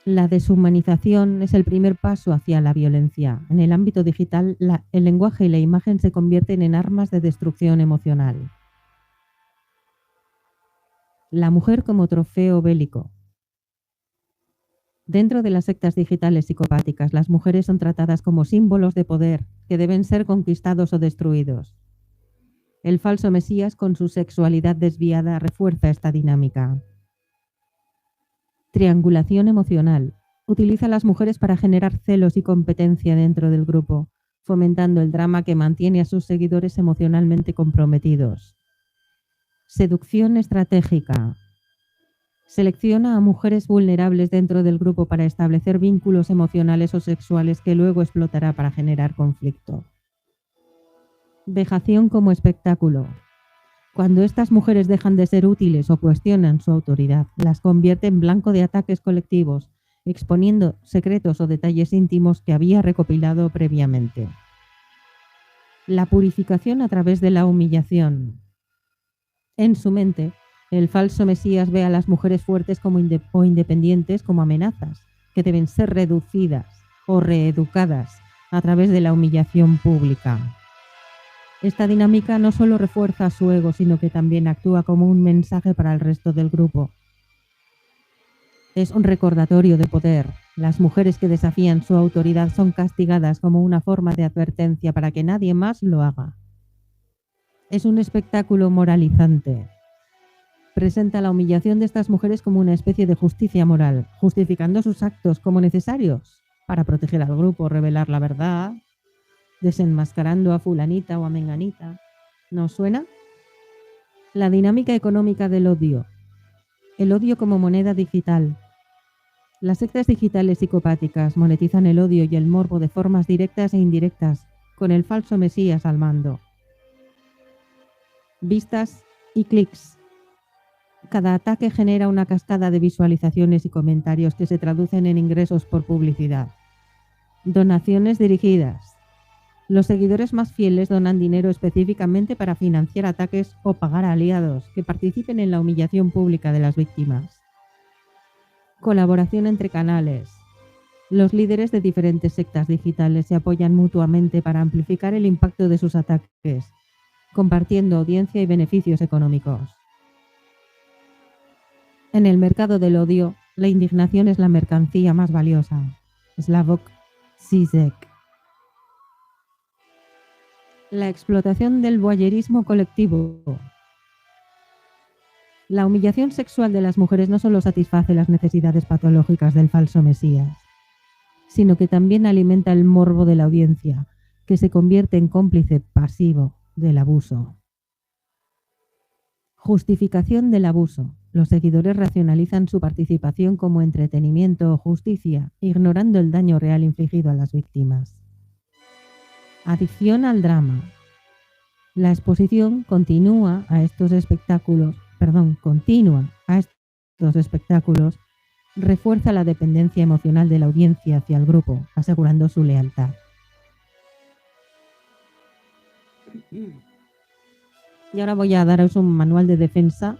La deshumanización es el primer paso hacia la violencia. En el ámbito digital, el lenguaje y la imagen se convierten en armas de destrucción emocional. La mujer como trofeo bélico. Dentro de las sectas digitales psicopáticas, las mujeres son tratadas como símbolos de poder que deben ser conquistados o destruidos. El falso Mesías, con su sexualidad desviada, refuerza esta dinámica. Triangulación emocional. Utiliza a las mujeres para generar celos y competencia dentro del grupo, fomentando el drama que mantiene a sus seguidores emocionalmente comprometidos. Seducción estratégica. Selecciona a mujeres vulnerables dentro del grupo para establecer vínculos emocionales o sexuales que luego explotará para generar conflicto. Vejación como espectáculo. Cuando estas mujeres dejan de ser útiles o cuestionan su autoridad, las convierte en blanco de ataques colectivos, exponiendo secretos o detalles íntimos que había recopilado previamente. La purificación a través de la humillación. En su mente, el falso Mesías ve a las mujeres fuertes o independientes como amenazas, que deben ser reducidas o reeducadas a través de la humillación pública. Esta dinámica no solo refuerza su ego, sino que también actúa como un mensaje para el resto del grupo. Es un recordatorio de poder. Las mujeres que desafían su autoridad son castigadas como una forma de advertencia para que nadie más lo haga. Es un espectáculo moralizante. Presenta la humillación de estas mujeres como una especie de justicia moral, justificando sus actos como necesarios para proteger al grupo, revelar la verdad, desenmascarando a fulanita o a menganita. ¿No suena? La dinámica económica del odio. El odio como moneda digital. Las sectas digitales psicopáticas monetizan el odio y el morbo de formas directas e indirectas, con el falso mesías al mando. Vistas y clics. Cada ataque genera una cascada de visualizaciones y comentarios que se traducen en ingresos por publicidad. Donaciones dirigidas. Los seguidores más fieles donan dinero específicamente para financiar ataques o pagar a aliados que participen en la humillación pública de las víctimas. Colaboración entre canales. Los líderes de diferentes sectas digitales se apoyan mutuamente para amplificar el impacto de sus ataques, compartiendo audiencia y beneficios económicos. En el mercado del odio, la indignación es la mercancía más valiosa. Slavoj Žižek. La explotación del voyerismo colectivo. La humillación sexual de las mujeres no solo satisface las necesidades patológicas del falso mesías, sino que también alimenta el morbo de la audiencia, que se convierte en cómplice pasivo del abuso. Justificación del abuso. Los seguidores racionalizan su participación como entretenimiento o justicia, ignorando el daño real infligido a las víctimas. Adicción al drama. La exposición continua a estos espectáculos, refuerza la dependencia emocional de la audiencia hacia el grupo, asegurando su lealtad. Y ahora voy a daros un manual de defensa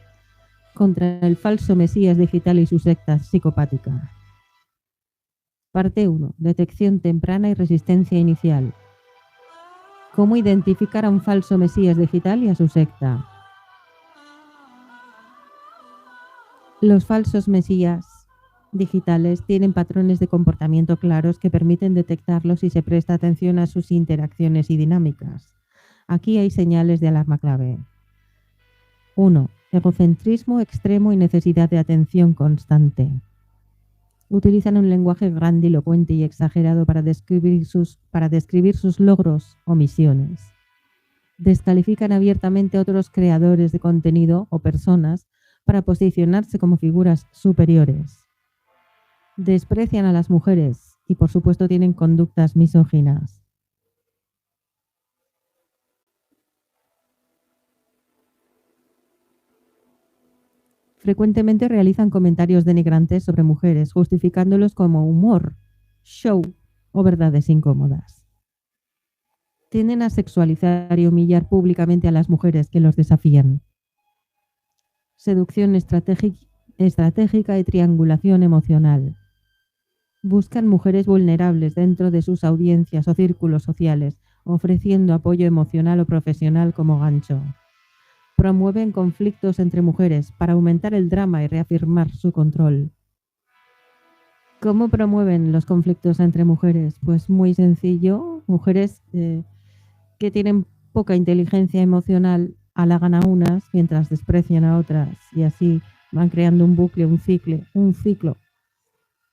contra el falso mesías digital y su secta psicopática. Parte 1. Detección temprana y resistencia inicial. ¿Cómo identificar a un falso mesías digital y a su secta? Los falsos mesías digitales tienen patrones de comportamiento claros que permiten detectarlos si se presta atención a sus interacciones y dinámicas. Aquí hay señales de alarma clave. 1. Egocentrismo extremo y necesidad de atención constante. Utilizan un lenguaje grandilocuente y exagerado para describir sus logros o misiones. Descalifican abiertamente a otros creadores de contenido o personas para posicionarse como figuras superiores. Desprecian a las mujeres y, por supuesto, tienen conductas misóginas. Frecuentemente realizan comentarios denigrantes sobre mujeres, justificándolos como humor, show o verdades incómodas. Tienden a sexualizar y humillar públicamente a las mujeres que los desafían. Seducción estratégica y triangulación emocional. Buscan mujeres vulnerables dentro de sus audiencias o círculos sociales, ofreciendo apoyo emocional o profesional como gancho. Promueven conflictos entre mujeres para aumentar el drama y reafirmar su control. ¿Cómo promueven los conflictos entre mujeres? Pues muy sencillo. Mujeres que tienen poca inteligencia emocional halagan a unas mientras desprecian a otras, y así van creando un bucle, un ciclo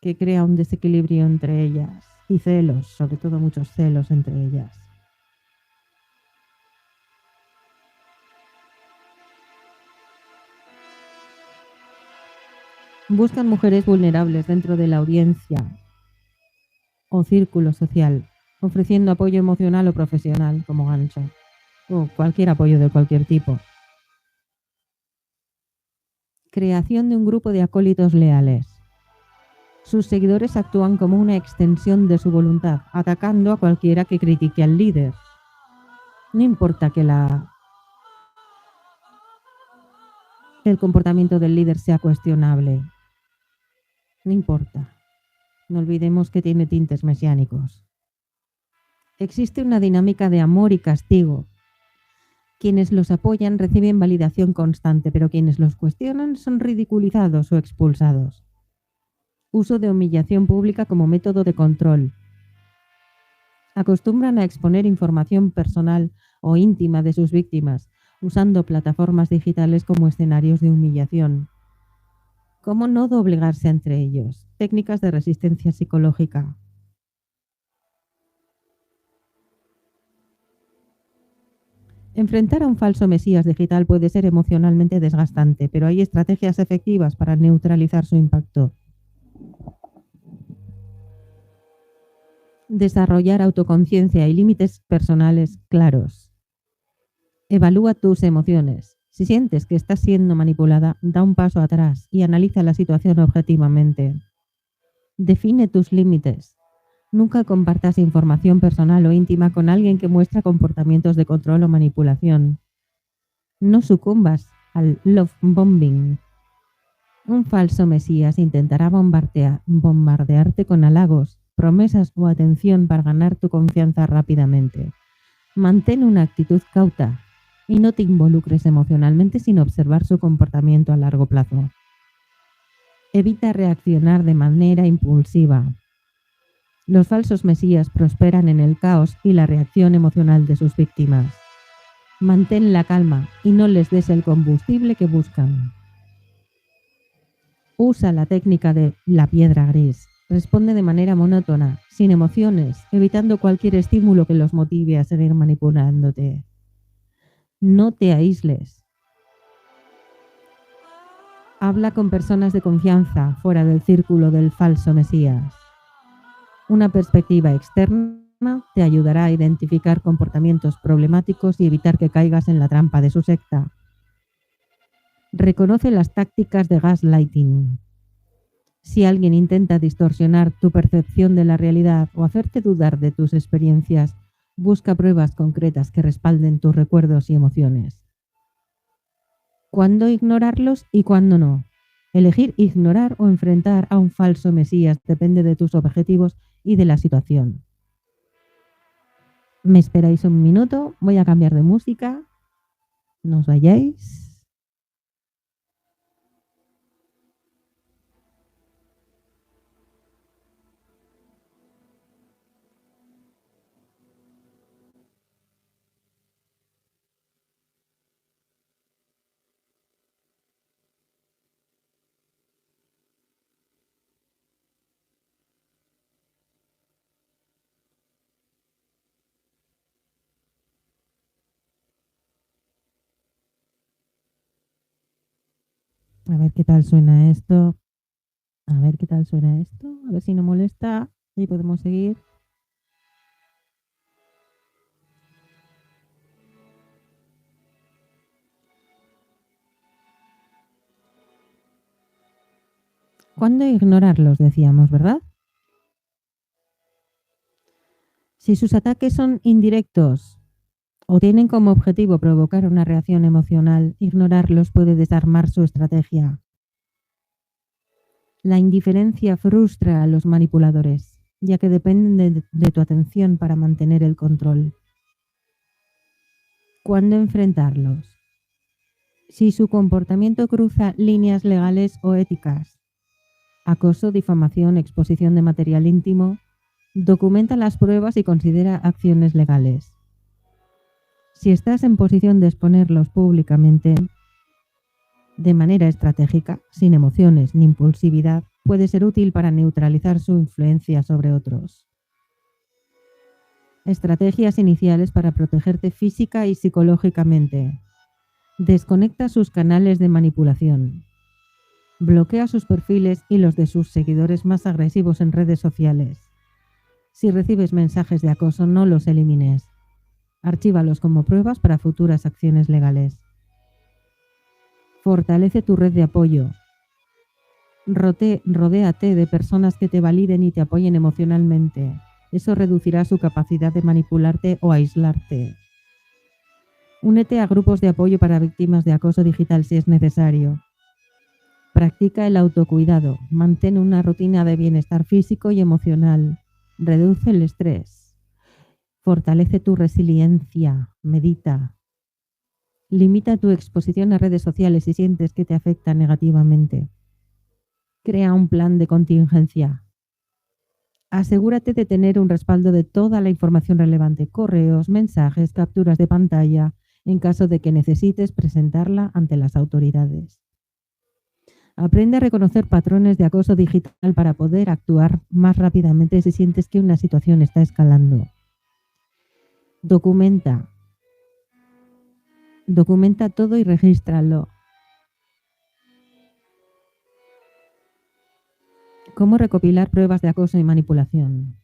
que crea un desequilibrio entre ellas y celos, sobre todo muchos celos entre ellas. Buscan mujeres vulnerables dentro de la audiencia o círculo social, ofreciendo apoyo emocional o profesional como gancho, o cualquier apoyo de cualquier tipo. Creación de un grupo de acólitos leales. Sus seguidores actúan como una extensión de su voluntad, atacando a cualquiera que critique al líder. No importa que el comportamiento del líder sea cuestionable. No importa. No olvidemos que tiene tintes mesiánicos. Existe una dinámica de amor y castigo. Quienes los apoyan reciben validación constante, pero quienes los cuestionan son ridiculizados o expulsados. Uso de humillación pública como método de control. Acostumbran a exponer información personal o íntima de sus víctimas, usando plataformas digitales como escenarios de humillación. ¿Cómo no doblegarse entre ellos? Técnicas de resistencia psicológica. Enfrentar a un falso mesías digital puede ser emocionalmente desgastante, pero hay estrategias efectivas para neutralizar su impacto. Desarrollar autoconciencia y límites personales claros. Evalúa tus emociones. Si sientes que estás siendo manipulada, da un paso atrás y analiza la situación objetivamente. Define tus límites. Nunca compartas información personal o íntima con alguien que muestra comportamientos de control o manipulación. No sucumbas al love bombing. Un falso mesías intentará bombardearte con halagos, promesas o atención para ganar tu confianza rápidamente. Mantén una actitud cauta y no te involucres emocionalmente sin observar su comportamiento a largo plazo. Evita reaccionar de manera impulsiva. Los falsos mesías prosperan en el caos y la reacción emocional de sus víctimas. Mantén la calma y no les des el combustible que buscan. Usa la técnica de la piedra gris. Responde de manera monótona, sin emociones, evitando cualquier estímulo que los motive a seguir manipulándote. No te aísles. Habla con personas de confianza fuera del círculo del falso mesías. Una perspectiva externa te ayudará a identificar comportamientos problemáticos y evitar que caigas en la trampa de su secta. Reconoce las tácticas de gaslighting. Si alguien intenta distorsionar tu percepción de la realidad o hacerte dudar de tus experiencias, busca pruebas concretas que respalden tus recuerdos y emociones. ¿Cuándo ignorarlos y cuándo no? Elegir ignorar o enfrentar a un falso mesías depende de tus objetivos y de la situación. ¿Me esperáis un minuto? Voy a cambiar de música. No os vayáis. A ver qué tal suena esto. A ver qué tal suena esto. A ver si no molesta. Y podemos seguir. ¿Cuándo ignorarlos? Decíamos, ¿verdad? Si sus ataques son indirectos o tienen como objetivo provocar una reacción emocional, ignorarlos puede desarmar su estrategia. La indiferencia frustra a los manipuladores, ya que dependen de tu atención para mantener el control. ¿Cuándo enfrentarlos? Si su comportamiento cruza líneas legales o éticas, acoso, difamación, exposición de material íntimo, documenta las pruebas y considera acciones legales. Si estás en posición de exponerlos públicamente, de manera estratégica, sin emociones ni impulsividad, puede ser útil para neutralizar su influencia sobre otros. Estrategias iniciales para protegerte física y psicológicamente. Desconecta sus canales de manipulación. Bloquea sus perfiles y los de sus seguidores más agresivos en redes sociales. Si recibes mensajes de acoso, no los elimines. Archívalos como pruebas para futuras acciones legales. Fortalece tu red de apoyo. Rodéate de personas que te validen y te apoyen emocionalmente. Eso reducirá su capacidad de manipularte o aislarte. Únete a grupos de apoyo para víctimas de acoso digital si es necesario. Practica el autocuidado. Mantén una rutina de bienestar físico y emocional. Reduce el estrés. Fortalece tu resiliencia. Medita. Limita tu exposición a redes sociales si sientes que te afecta negativamente. Crea un plan de contingencia. Asegúrate de tener un respaldo de toda la información relevante, correos, mensajes, capturas de pantalla, en caso de que necesites presentarla ante las autoridades. Aprende a reconocer patrones de acoso digital para poder actuar más rápidamente si sientes que una situación está escalando. Documenta todo y regístralo. ¿Cómo recopilar pruebas de acoso y manipulación?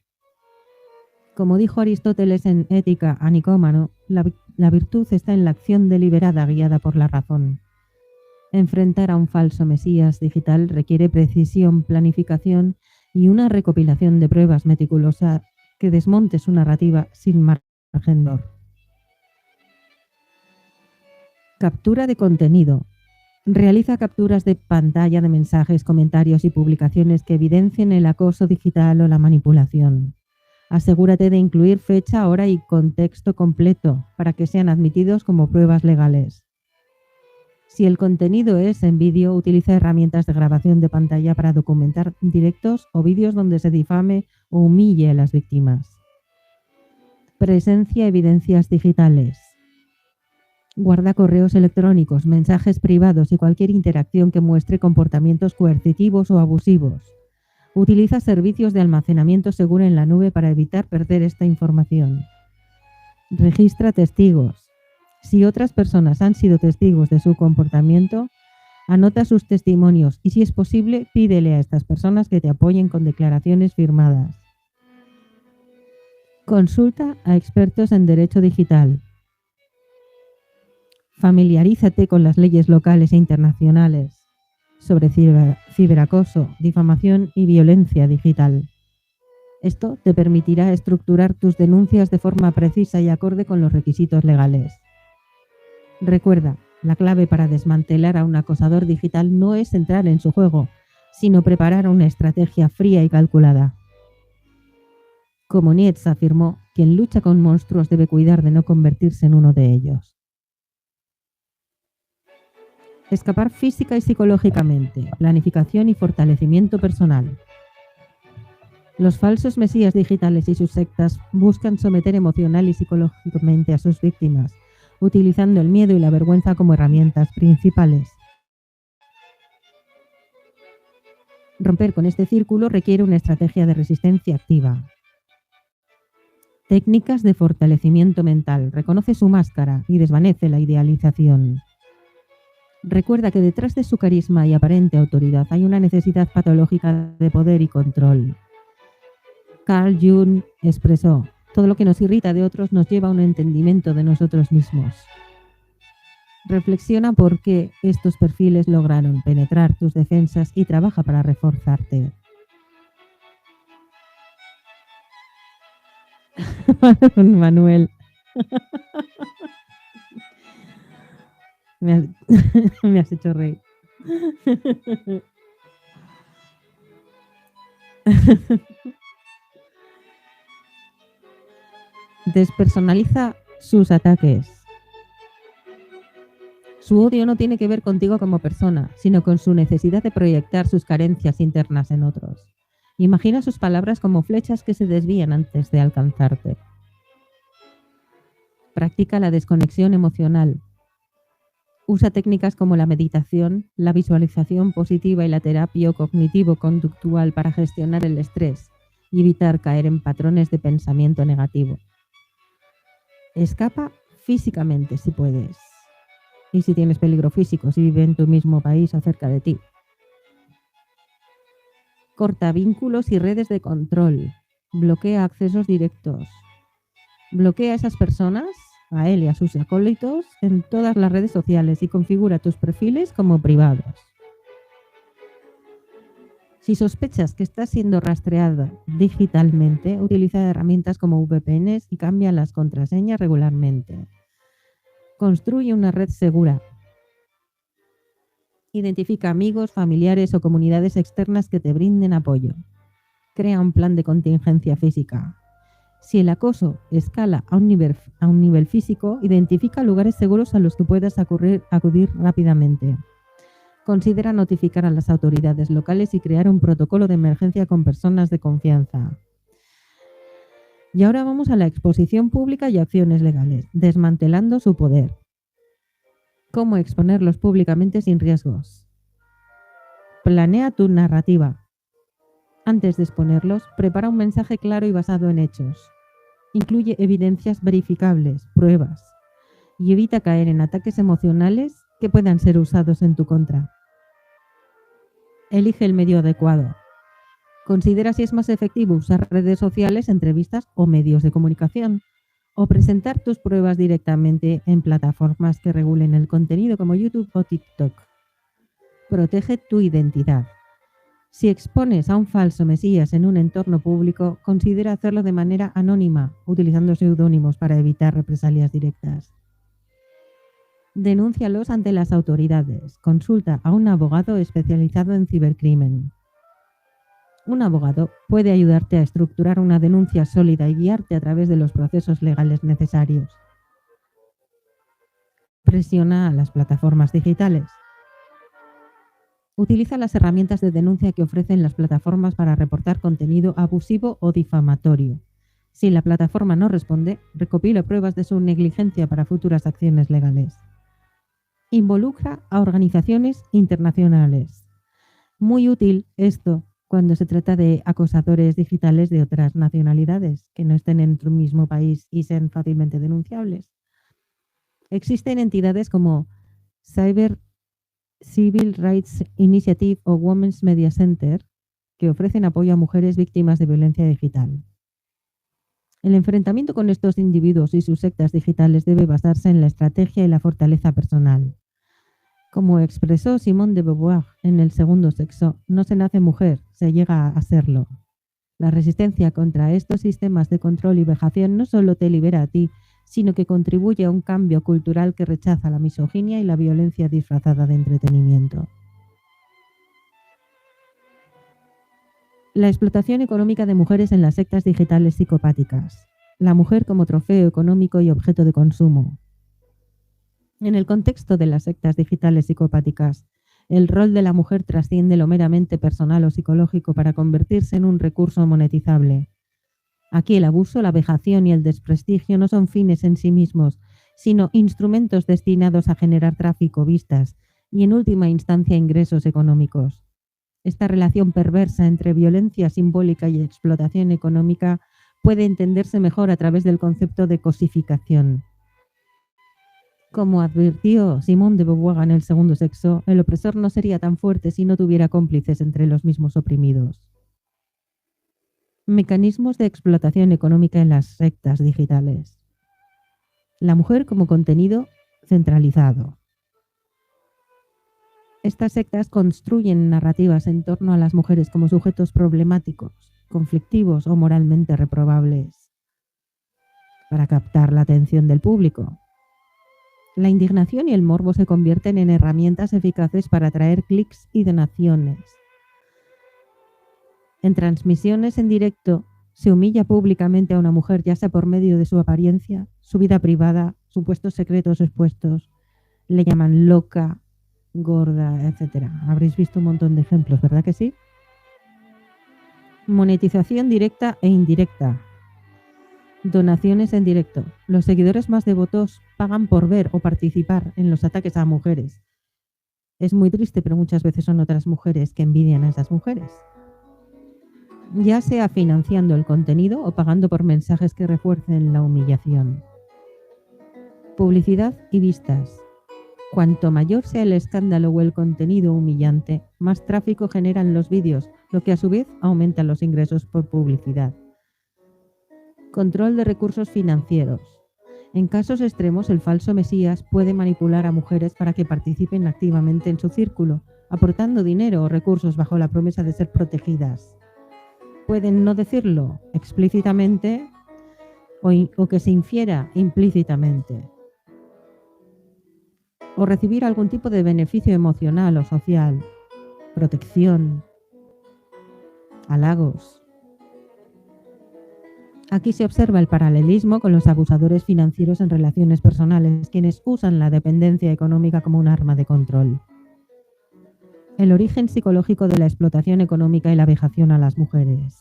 Como dijo Aristóteles en Ética a Nicómaco, la virtud está en la acción deliberada guiada por la razón. Enfrentar a un falso mesías digital requiere precisión, planificación y una recopilación de pruebas meticulosa que desmonte su narrativa sin margen de error. Captura de contenido. Realiza capturas de pantalla de mensajes, comentarios y publicaciones que evidencien el acoso digital o la manipulación. Asegúrate de incluir fecha, hora y contexto completo para que sean admitidos como pruebas legales. Si el contenido es en vídeo, utiliza herramientas de grabación de pantalla para documentar directos o vídeos donde se difame o humille a las víctimas. Presencia evidencias digitales. Guarda correos electrónicos, mensajes privados y cualquier interacción que muestre comportamientos coercitivos o abusivos. Utiliza servicios de almacenamiento seguro en la nube para evitar perder esta información. Registra testigos. Si otras personas han sido testigos de su comportamiento, anota sus testimonios y, si es posible, pídele a estas personas que te apoyen con declaraciones firmadas. Consulta a expertos en derecho digital. Familiarízate con las leyes locales e internacionales sobre ciberacoso, difamación y violencia digital. Esto te permitirá estructurar tus denuncias de forma precisa y acorde con los requisitos legales. Recuerda, la clave para desmantelar a un acosador digital no es entrar en su juego, sino preparar una estrategia fría y calculada. Como Nietzsche afirmó, quien lucha con monstruos debe cuidar de no convertirse en uno de ellos. Escapar física y psicológicamente, planificación y fortalecimiento personal. Los falsos mesías digitales y sus sectas buscan someter emocional y psicológicamente a sus víctimas, utilizando el miedo y la vergüenza como herramientas principales. Romper con este círculo requiere una estrategia de resistencia activa. Técnicas de fortalecimiento mental. Reconoce su máscara y desvanece la idealización. Recuerda que detrás de su carisma y aparente autoridad hay una necesidad patológica de poder y control. Carl Jung expresó: todo lo que nos irrita de otros nos lleva a un entendimiento de nosotros mismos. Reflexiona por qué estos perfiles lograron penetrar tus defensas y trabaja para reforzarte. Manuel. Me has hecho reír. Despersonaliza sus ataques. Su odio no tiene que ver contigo como persona, sino con su necesidad de proyectar sus carencias internas en otros. Imagina sus palabras como flechas que se desvían antes de alcanzarte. Practica la desconexión emocional. Usa técnicas como la meditación, la visualización positiva y la terapia cognitivo-conductual para gestionar el estrés y evitar caer en patrones de pensamiento negativo. Escapa físicamente si puedes. Y si tienes peligro físico, si vive en tu mismo país o cerca de ti. Corta vínculos y redes de control. Bloquea accesos directos. Bloquea a esas personas, a él y a sus acólitos, en todas las redes sociales y configura tus perfiles como privados. Si sospechas que estás siendo rastreada digitalmente, utiliza herramientas como VPNs y cambia las contraseñas regularmente. Construye una red segura. Identifica amigos, familiares o comunidades externas que te brinden apoyo. Crea un plan de contingencia física. Si el acoso escala a un nivel físico, identifica lugares seguros a los que puedas acudir rápidamente. Considera notificar a las autoridades locales y crear un protocolo de emergencia con personas de confianza. Y ahora vamos a la exposición pública y acciones legales, desmantelando su poder. ¿Cómo exponerlos públicamente sin riesgos? Planea tu narrativa. Antes de exponerlos, prepara un mensaje claro y basado en hechos. Incluye evidencias verificables, pruebas, y evita caer en ataques emocionales que puedan ser usados en tu contra. Elige el medio adecuado. Considera si es más efectivo usar redes sociales, entrevistas o medios de comunicación, o presentar tus pruebas directamente en plataformas que regulen el contenido como YouTube o TikTok. Protege tu identidad. Si expones a un falso mesías en un entorno público, considera hacerlo de manera anónima, utilizando seudónimos para evitar represalias directas. Denúncialos ante las autoridades. Consulta a un abogado especializado en cibercrimen. Un abogado puede ayudarte a estructurar una denuncia sólida y guiarte a través de los procesos legales necesarios. Presiona a las plataformas digitales. Utiliza las herramientas de denuncia que ofrecen las plataformas para reportar contenido abusivo o difamatorio. Si la plataforma no responde, recopila pruebas de su negligencia para futuras acciones legales. Involucra a organizaciones internacionales. Muy útil esto cuando se trata de acosadores digitales de otras nacionalidades que no estén en tu mismo país y sean fácilmente denunciables. Existen entidades como Cyber Civil Rights Initiative o Women's Media Center que ofrecen apoyo a mujeres víctimas de violencia digital. El enfrentamiento con estos individuos y sus sectas digitales debe basarse en la estrategia y la fortaleza personal. Como expresó Simone de Beauvoir en El segundo sexo, no se nace mujer, se llega a serlo. La resistencia contra estos sistemas de control y vejación no solo te libera a ti, sino que contribuye a un cambio cultural que rechaza la misoginia y la violencia disfrazada de entretenimiento. La explotación económica de mujeres en las sectas digitales psicopáticas. La mujer como trofeo económico y objeto de consumo. En el contexto de las sectas digitales psicopáticas, el rol de la mujer trasciende lo meramente personal o psicológico para convertirse en un recurso monetizable. Aquí el abuso, la vejación y el desprestigio no son fines en sí mismos, sino instrumentos destinados a generar tráfico, vistas y, en última instancia, ingresos económicos. Esta relación perversa entre violencia simbólica y explotación económica puede entenderse mejor a través del concepto de cosificación. Como advirtió Simone de Beauvoir en El segundo sexo, el opresor no sería tan fuerte si no tuviera cómplices entre los mismos oprimidos. Mecanismos de explotación económica en las sectas digitales. La mujer como contenido centralizado. Estas sectas construyen narrativas en torno a las mujeres como sujetos problemáticos, conflictivos o moralmente reprobables, para captar la atención del público. La indignación y el morbo se convierten en herramientas eficaces para atraer clics y donaciones. En transmisiones en directo se humilla públicamente a una mujer, ya sea por medio de su apariencia, su vida privada, supuestos secretos expuestos. Le llaman loca, gorda, etc. Habréis visto un montón de ejemplos, ¿verdad que sí? Monetización directa e indirecta. Donaciones en directo. Los seguidores más devotos pagan por ver o participar en los ataques a mujeres. Es muy triste, pero muchas veces son otras mujeres que envidian a esas mujeres. Ya sea financiando el contenido o pagando por mensajes que refuercen la humillación. Publicidad y vistas. Cuanto mayor sea el escándalo o el contenido humillante, más tráfico generan los vídeos, lo que a su vez aumenta los ingresos por publicidad. Control de recursos financieros. En casos extremos, el falso mesías puede manipular a mujeres para que participen activamente en su círculo, aportando dinero o recursos bajo la promesa de ser protegidas. Pueden no decirlo explícitamente o que se infiera implícitamente. O recibir algún tipo de beneficio emocional o social, protección, halagos. Aquí se observa el paralelismo con los abusadores financieros en relaciones personales, quienes usan la dependencia económica como un arma de control. El origen psicológico de la explotación económica y la vejación a las mujeres.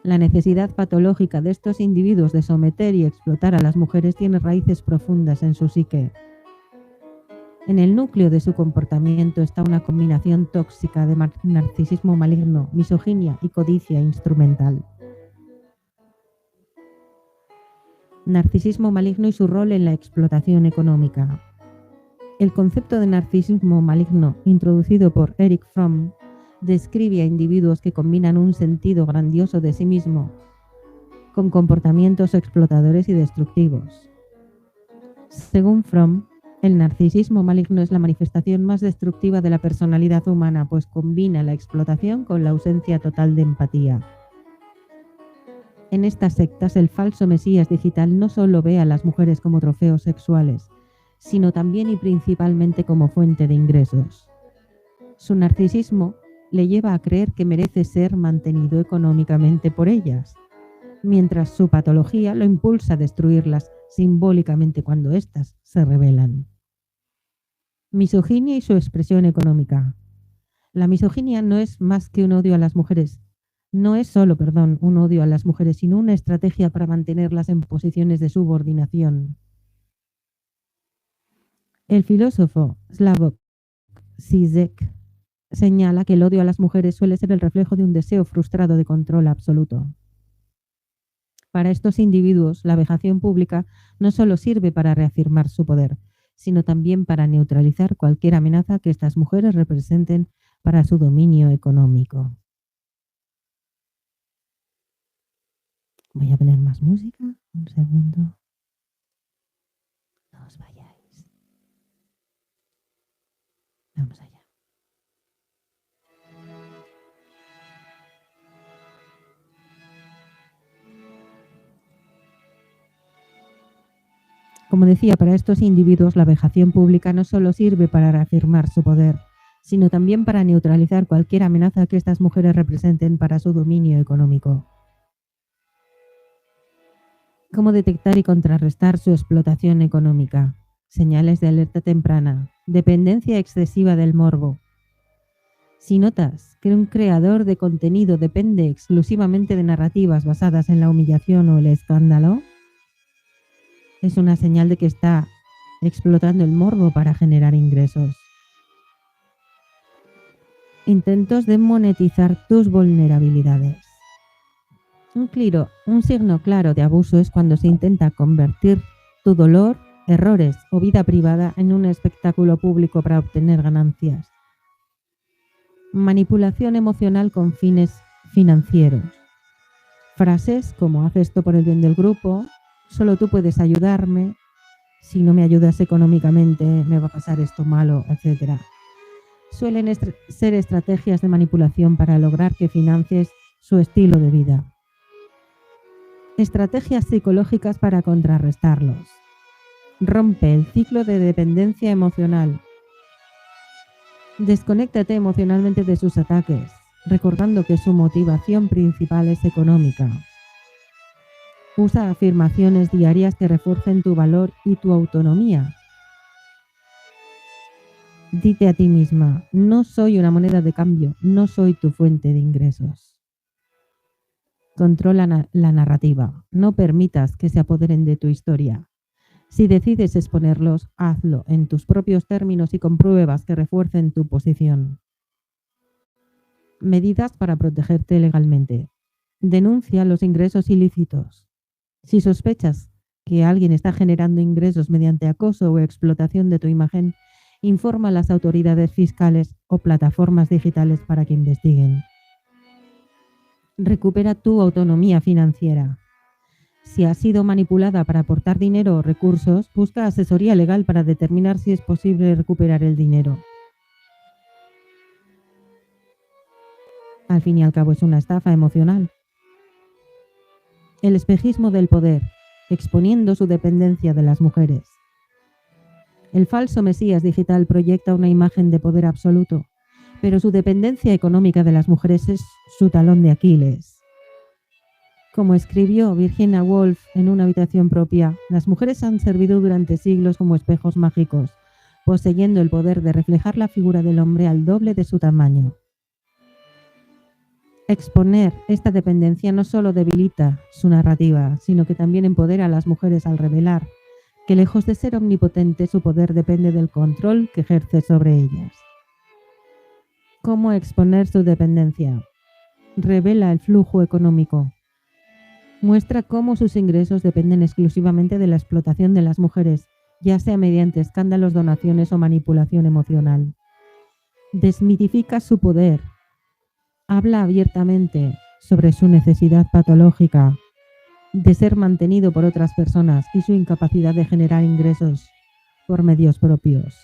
La necesidad patológica de estos individuos de someter y explotar a las mujeres tiene raíces profundas en su psique. En el núcleo de su comportamiento está una combinación tóxica de narcisismo maligno, misoginia y codicia instrumental. Narcisismo maligno y su rol en la explotación económica. El concepto de narcisismo maligno, introducido por Erich Fromm, describe a individuos que combinan un sentido grandioso de sí mismo con comportamientos explotadores y destructivos. Según Fromm, el narcisismo maligno es la manifestación más destructiva de la personalidad humana, pues combina la explotación con la ausencia total de empatía. En estas sectas, el falso mesías digital no solo ve a las mujeres como trofeos sexuales, sino también y principalmente como fuente de ingresos. Su narcisismo le lleva a creer que merece ser mantenido económicamente por ellas, mientras su patología lo impulsa a destruirlas simbólicamente cuando éstas se rebelan. Misoginia y su expresión económica. La misoginia no es más que un odio a las mujeres. No es solo, un odio a las mujeres, sino una estrategia para mantenerlas en posiciones de subordinación. El filósofo Slavoj Žižek señala que el odio a las mujeres suele ser el reflejo de un deseo frustrado de control absoluto. Para estos individuos, la vejación pública no solo sirve para reafirmar su poder, sino también para neutralizar cualquier amenaza que estas mujeres representen para su dominio económico. Voy a poner más música. Un segundo. No os vayáis. Vamos allá. Como decía, para estos individuos la vejación pública no solo sirve para reafirmar su poder, sino también para neutralizar cualquier amenaza que estas mujeres representen para su dominio económico. ¿Cómo detectar y contrarrestar su explotación económica? Señales de alerta temprana. Dependencia excesiva del morbo. Si notas que un creador de contenido depende exclusivamente de narrativas basadas en la humillación o el escándalo, es una señal de que está explotando el morbo para generar ingresos. Intentos de monetizar tus vulnerabilidades. Un signo claro de abuso es cuando se intenta convertir tu dolor, errores o vida privada en un espectáculo público para obtener ganancias. Manipulación emocional con fines financieros. Frases como "haz esto por el bien del grupo", "solo tú puedes ayudarme", "si no me ayudas económicamente me va a pasar esto malo", etc. Suelen ser estrategias de manipulación para lograr que financies su estilo de vida. Estrategias psicológicas para contrarrestarlos. Rompe el ciclo de dependencia emocional. Desconéctate emocionalmente de sus ataques, recordando que su motivación principal es económica. Usa afirmaciones diarias que refuercen tu valor y tu autonomía. Dite a ti misma: no soy una moneda de cambio, no soy tu fuente de ingresos. Controla la narrativa. No permitas que se apoderen de tu historia. Si decides exponerlos, hazlo en tus propios términos y con pruebas que refuercen tu posición. Medidas para protegerte legalmente. Denuncia los ingresos ilícitos. Si sospechas que alguien está generando ingresos mediante acoso o explotación de tu imagen, informa a las autoridades fiscales o plataformas digitales para que investiguen. Recupera tu autonomía financiera. Si has sido manipulada para aportar dinero o recursos, busca asesoría legal para determinar si es posible recuperar el dinero. Al fin y al cabo es una estafa emocional. El espejismo del poder, exponiendo su dependencia de las mujeres. El falso mesías digital proyecta una imagen de poder absoluto, pero su dependencia económica de las mujeres es su talón de Aquiles. Como escribió Virginia Woolf en Una habitación propia, las mujeres han servido durante siglos como espejos mágicos, poseyendo el poder de reflejar la figura del hombre al doble de su tamaño. Exponer esta dependencia no solo debilita su narrativa, sino que también empodera a las mujeres al revelar que, lejos de ser omnipotente, su poder depende del control que ejerce sobre ellas. ¿Cómo exponer su dependencia? Revela el flujo económico. Muestra cómo sus ingresos dependen exclusivamente de la explotación de las mujeres, ya sea mediante escándalos, donaciones o manipulación emocional. Desmitifica su poder. Habla abiertamente sobre su necesidad patológica de ser mantenido por otras personas y su incapacidad de generar ingresos por medios propios.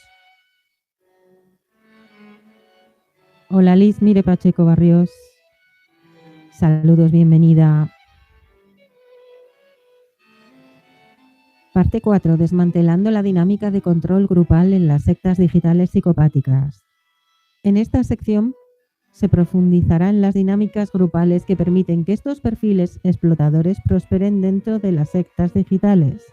Hola Liz Mire Pacheco Barrios. Saludos, bienvenida. Parte 4. Desmantelando la dinámica de control grupal en las sectas digitales psicopáticas. En esta sección se profundizará en las dinámicas grupales que permiten que estos perfiles explotadores prosperen dentro de las sectas digitales,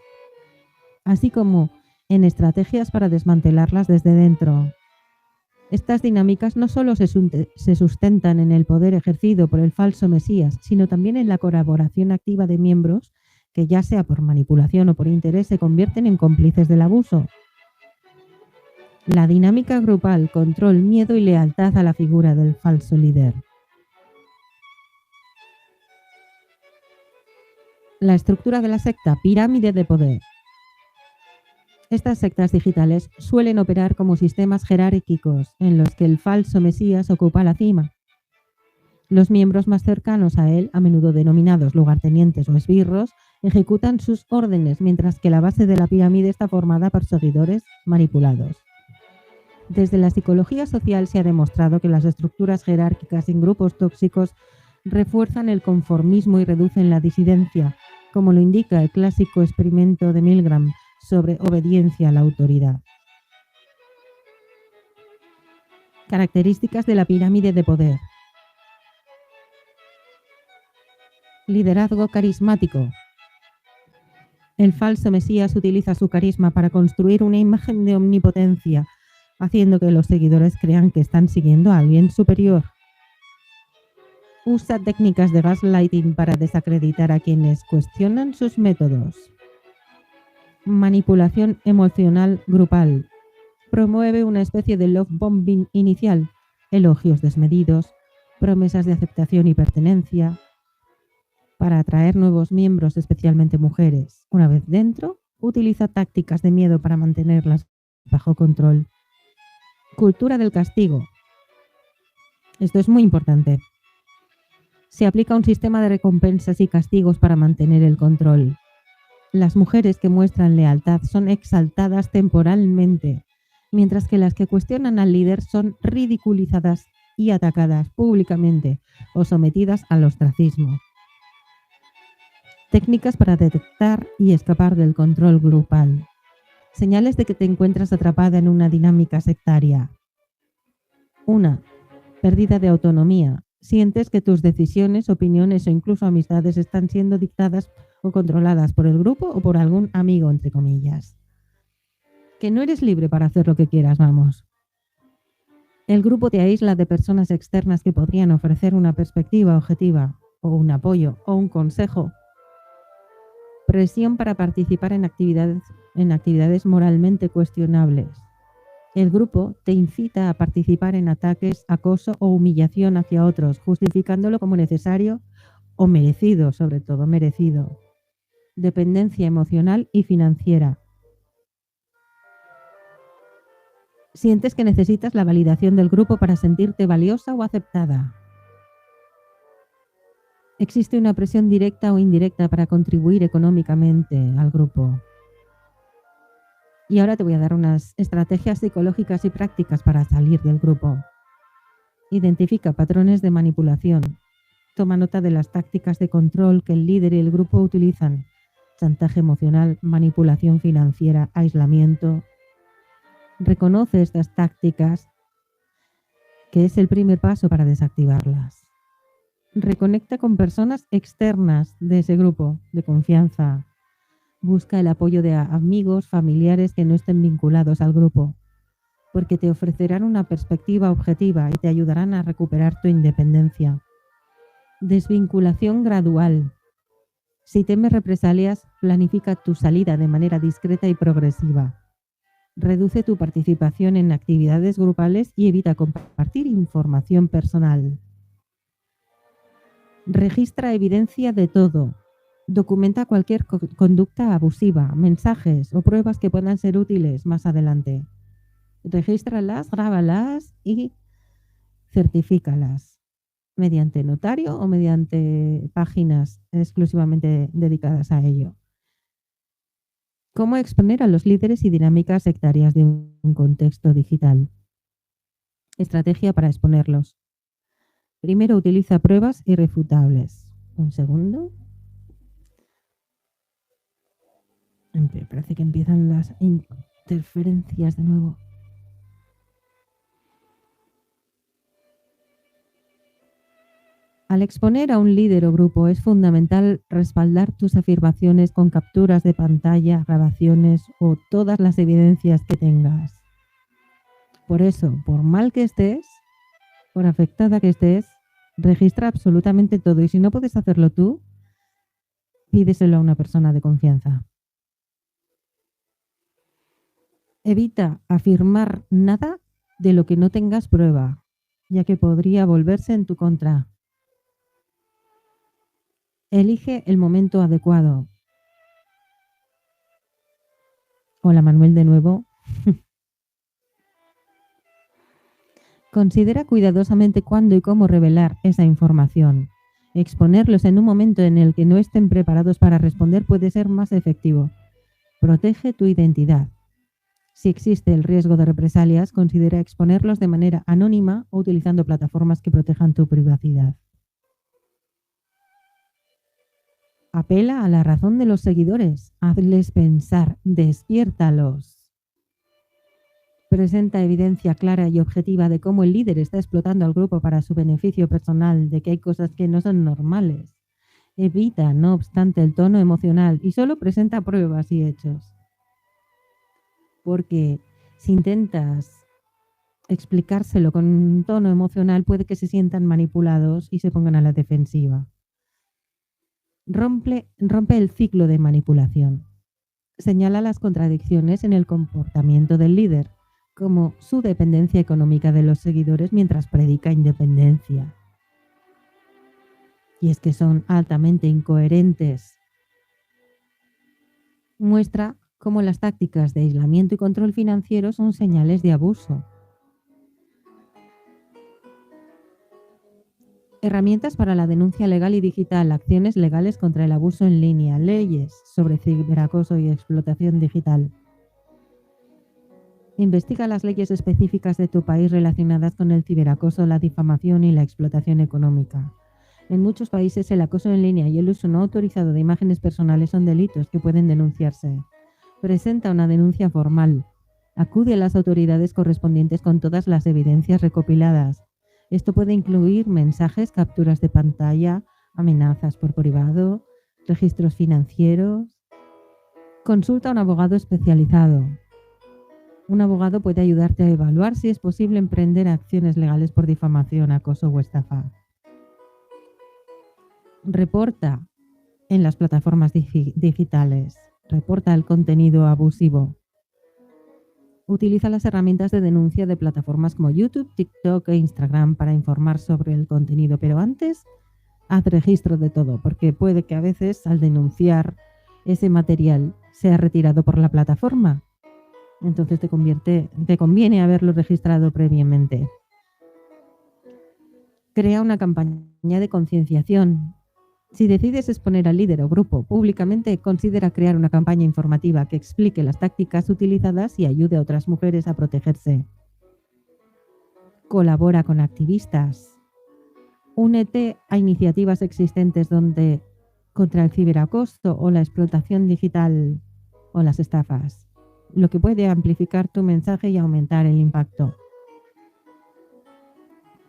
así como en estrategias para desmantelarlas desde dentro. Estas dinámicas no solo se sustentan en el poder ejercido por el falso Mesías, sino también en la colaboración activa de miembros que, ya sea por manipulación o por interés, se convierten en cómplices del abuso. La dinámica grupal: control, miedo y lealtad a la figura del falso líder. La estructura de la secta: pirámide de poder. Estas sectas digitales suelen operar como sistemas jerárquicos en los que el falso Mesías ocupa la cima. Los miembros más cercanos a él, a menudo denominados lugartenientes o esbirros, ejecutan sus órdenes, mientras que la base de la pirámide está formada por seguidores manipulados. Desde la psicología social se ha demostrado que las estructuras jerárquicas en grupos tóxicos refuerzan el conformismo y reducen la disidencia, como lo indica el clásico experimento de Milgram sobre obediencia a la autoridad. Características de la pirámide de poder. Liderazgo carismático. El falso Mesías utiliza su carisma para construir una imagen de omnipotencia, haciendo que los seguidores crean que están siguiendo a alguien superior. Usa técnicas de gaslighting para desacreditar a quienes cuestionan sus métodos. Manipulación emocional grupal. Promueve una especie de love bombing inicial, elogios desmedidos, promesas de aceptación y pertenencia, para atraer nuevos miembros, especialmente mujeres. Una vez dentro, utiliza tácticas de miedo para mantenerlas bajo control. Cultura del castigo. Esto es muy importante. Se aplica un sistema de recompensas y castigos para mantener el control. Las mujeres que muestran lealtad son exaltadas temporalmente, mientras que las que cuestionan al líder son ridiculizadas y atacadas públicamente o sometidas al ostracismo. Técnicas para detectar y escapar del control grupal. Señales de que te encuentras atrapada en una dinámica sectaria. 1. Pérdida de autonomía. Sientes que tus decisiones, opiniones o incluso amistades están siendo dictadas o controladas por el grupo o por algún amigo, entre comillas. Que no eres libre para hacer lo que quieras, vamos. El grupo te aísla de personas externas que podrían ofrecer una perspectiva objetiva, o un apoyo, o un consejo. Presión para participar en actividades moralmente cuestionables. El grupo te incita a participar en ataques, acoso o humillación hacia otros, justificándolo como necesario o merecido, sobre todo merecido. Dependencia emocional y financiera. Sientes que necesitas la validación del grupo para sentirte valiosa o aceptada. Existe una presión directa o indirecta para contribuir económicamente al grupo. Y ahora te voy a dar unas estrategias psicológicas y prácticas para salir del grupo. Identifica patrones de manipulación. Toma nota de las tácticas de control que el líder y el grupo utilizan. Chantaje emocional, manipulación financiera, aislamiento. Reconoce estas tácticas, que es el primer paso para desactivarlas. Reconecta con personas externas de ese grupo de confianza. Busca el apoyo de amigos, familiares que no estén vinculados al grupo, porque te ofrecerán una perspectiva objetiva y te ayudarán a recuperar tu independencia. Desvinculación gradual. Si temes represalias, planifica tu salida de manera discreta y progresiva. Reduce tu participación en actividades grupales y evita compartir información personal. Registra evidencia de todo. Documenta cualquier conducta abusiva, mensajes o pruebas que puedan ser útiles más adelante. Regístralas, grábalas y certifícalas mediante notario o mediante páginas exclusivamente dedicadas a ello. ¿Cómo exponer a los líderes y dinámicas sectarias de un contexto digital? Estrategia para exponerlos. Primero, utiliza pruebas irrefutables. Un segundo. Parece que empiezan las interferencias de nuevo. Al exponer a un líder o grupo es fundamental respaldar tus afirmaciones con capturas de pantalla, grabaciones o todas las evidencias que tengas. Por eso, por mal que estés, por afectada que estés, registra absolutamente todo y si no puedes hacerlo tú, pídeselo a una persona de confianza. Evita afirmar nada de lo que no tengas prueba, ya que podría volverse en tu contra. Elige el momento adecuado. Hola Manuel de nuevo. Considera cuidadosamente cuándo y cómo revelar esa información. Exponerlos en un momento en el que no estén preparados para responder puede ser más efectivo. Protege tu identidad. Si existe el riesgo de represalias, considera exponerlos de manera anónima o utilizando plataformas que protejan tu privacidad. Apela a la razón de los seguidores. Hazles pensar, despiértalos. Presenta evidencia clara y objetiva de cómo el líder está explotando al grupo para su beneficio personal, de que hay cosas que no son normales. Evita, no obstante, el tono emocional y solo presenta pruebas y hechos. Porque si intentas explicárselo con un tono emocional, puede que se sientan manipulados y se pongan a la defensiva. Rompe el ciclo de manipulación. Señala las contradicciones en el comportamiento del líder, como su dependencia económica de los seguidores mientras predica independencia. Y es que son altamente incoherentes. Muestra cómo las tácticas de aislamiento y control financiero son señales de abuso. Herramientas para la denuncia legal y digital, acciones legales contra el abuso en línea, leyes sobre ciberacoso y explotación digital. Investiga las leyes específicas de tu país relacionadas con el ciberacoso, la difamación y la explotación económica. En muchos países el acoso en línea y el uso no autorizado de imágenes personales son delitos que pueden denunciarse. Presenta una denuncia formal. Acude a las autoridades correspondientes con todas las evidencias recopiladas. Esto puede incluir mensajes, capturas de pantalla, amenazas por privado, registros financieros. Consulta a un abogado especializado. Un abogado puede ayudarte a evaluar si es posible emprender acciones legales por difamación, acoso o estafa. Reporta en las plataformas digitales. Reporta el contenido abusivo. Utiliza las herramientas de denuncia de plataformas como YouTube, TikTok e Instagram para informar sobre el contenido. Pero antes, haz registro de todo, porque puede que a veces al denunciar ese material sea retirado por la plataforma. Entonces te conviene haberlo registrado previamente. Crea una campaña de concienciación. Si decides exponer al líder o grupo públicamente, considera crear una campaña informativa que explique las tácticas utilizadas y ayude a otras mujeres a protegerse. Colabora con activistas. Únete a iniciativas existentes contra el ciberacoso o la explotación digital o las estafas, lo que puede amplificar tu mensaje y aumentar el impacto.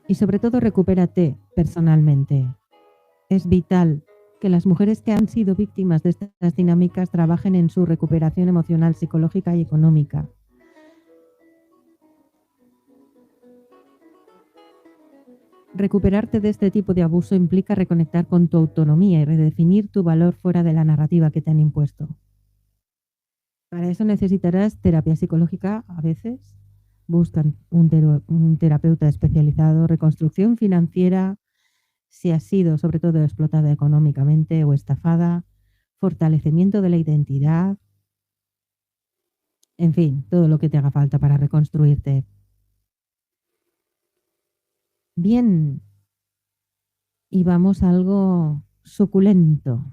Y sobre todo, recupérate personalmente. Es vital que las mujeres que han sido víctimas de estas dinámicas trabajen en su recuperación emocional, psicológica y económica. Recuperarte de este tipo de abuso implica reconectar con tu autonomía y redefinir tu valor fuera de la narrativa que te han impuesto. Para eso necesitarás terapia psicológica a veces. Buscan un terapeuta especializado, reconstrucción financiera, si has sido sobre todo explotada económicamente o estafada, fortalecimiento de la identidad, en fin, todo lo que te haga falta para reconstruirte. Bien, y vamos a algo suculento.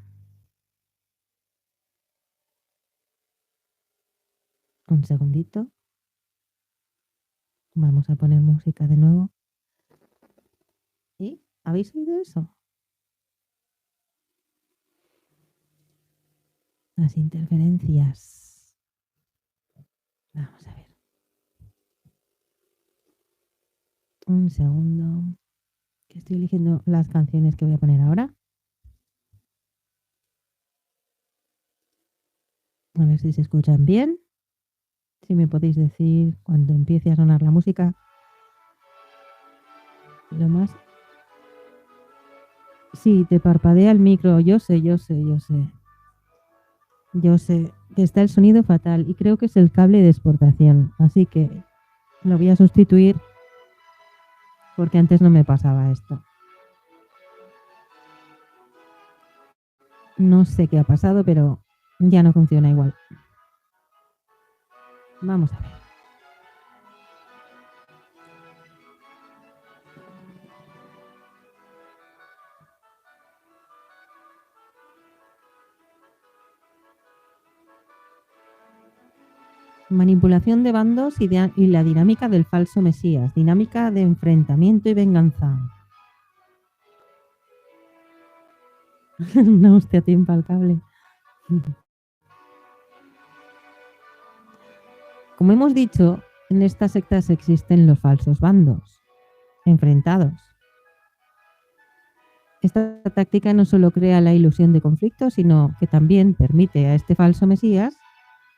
Un segundito. Vamos a poner música de nuevo. ¿Y? ¿Habéis oído eso? Las interferencias. Vamos a ver. Un segundo. Que estoy eligiendo las canciones que voy a poner ahora. A ver si se escuchan bien. Si me podéis decir cuando empiece a sonar la música. Lo más. Sí, te parpadea el micro. Yo sé. Yo sé que está el sonido fatal y creo que es el cable de exportación. Así que lo voy a sustituir porque antes no me pasaba esto. No sé qué ha pasado, pero ya no funciona igual. Vamos a ver. Manipulación de bandos y la dinámica del falso Mesías. Dinámica de enfrentamiento y venganza. Una hostia timpa al cable. Como hemos dicho, en estas sectas existen los falsos bandos enfrentados. Esta táctica no solo crea la ilusión de conflicto, sino que también permite a este falso Mesías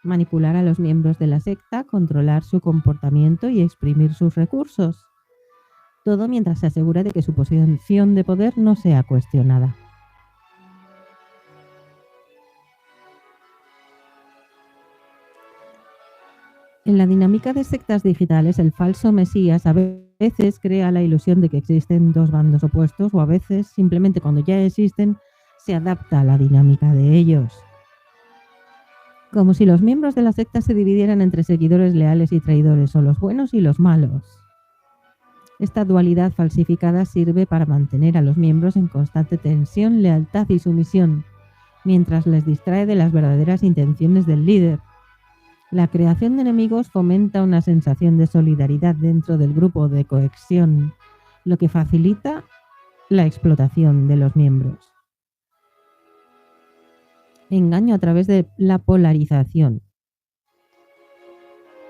manipular a los miembros de la secta, controlar su comportamiento y exprimir sus recursos. Todo mientras se asegura de que su posición de poder no sea cuestionada. En la dinámica de sectas digitales, el falso Mesías a veces crea la ilusión de que existen dos bandos opuestos o a veces, simplemente cuando ya existen, se adapta a la dinámica de ellos. Como si los miembros de la secta se dividieran entre seguidores leales y traidores, o los buenos y los malos. Esta dualidad falsificada sirve para mantener a los miembros en constante tensión, lealtad y sumisión, mientras les distrae de las verdaderas intenciones del líder. La creación de enemigos fomenta una sensación de solidaridad dentro del grupo, de cohesión, lo que facilita la explotación de los miembros. Engaño a través de la polarización.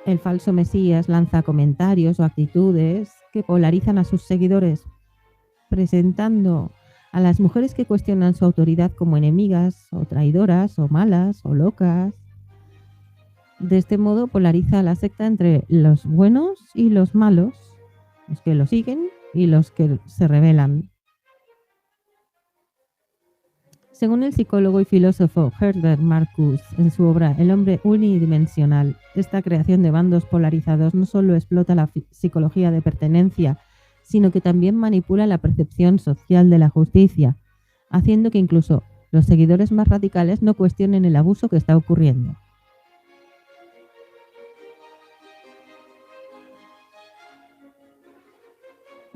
El falso Mesías lanza comentarios o actitudes que polarizan a sus seguidores, presentando a las mujeres que cuestionan su autoridad como enemigas o traidoras o malas o locas. De este modo polariza a la secta entre los buenos y los malos, los que lo siguen y los que se rebelan. Según el psicólogo y filósofo Herbert Marcuse, en su obra El hombre unidimensional, esta creación de bandos polarizados no solo explota la psicología de pertenencia, sino que también manipula la percepción social de la justicia, haciendo que incluso los seguidores más radicales no cuestionen el abuso que está ocurriendo.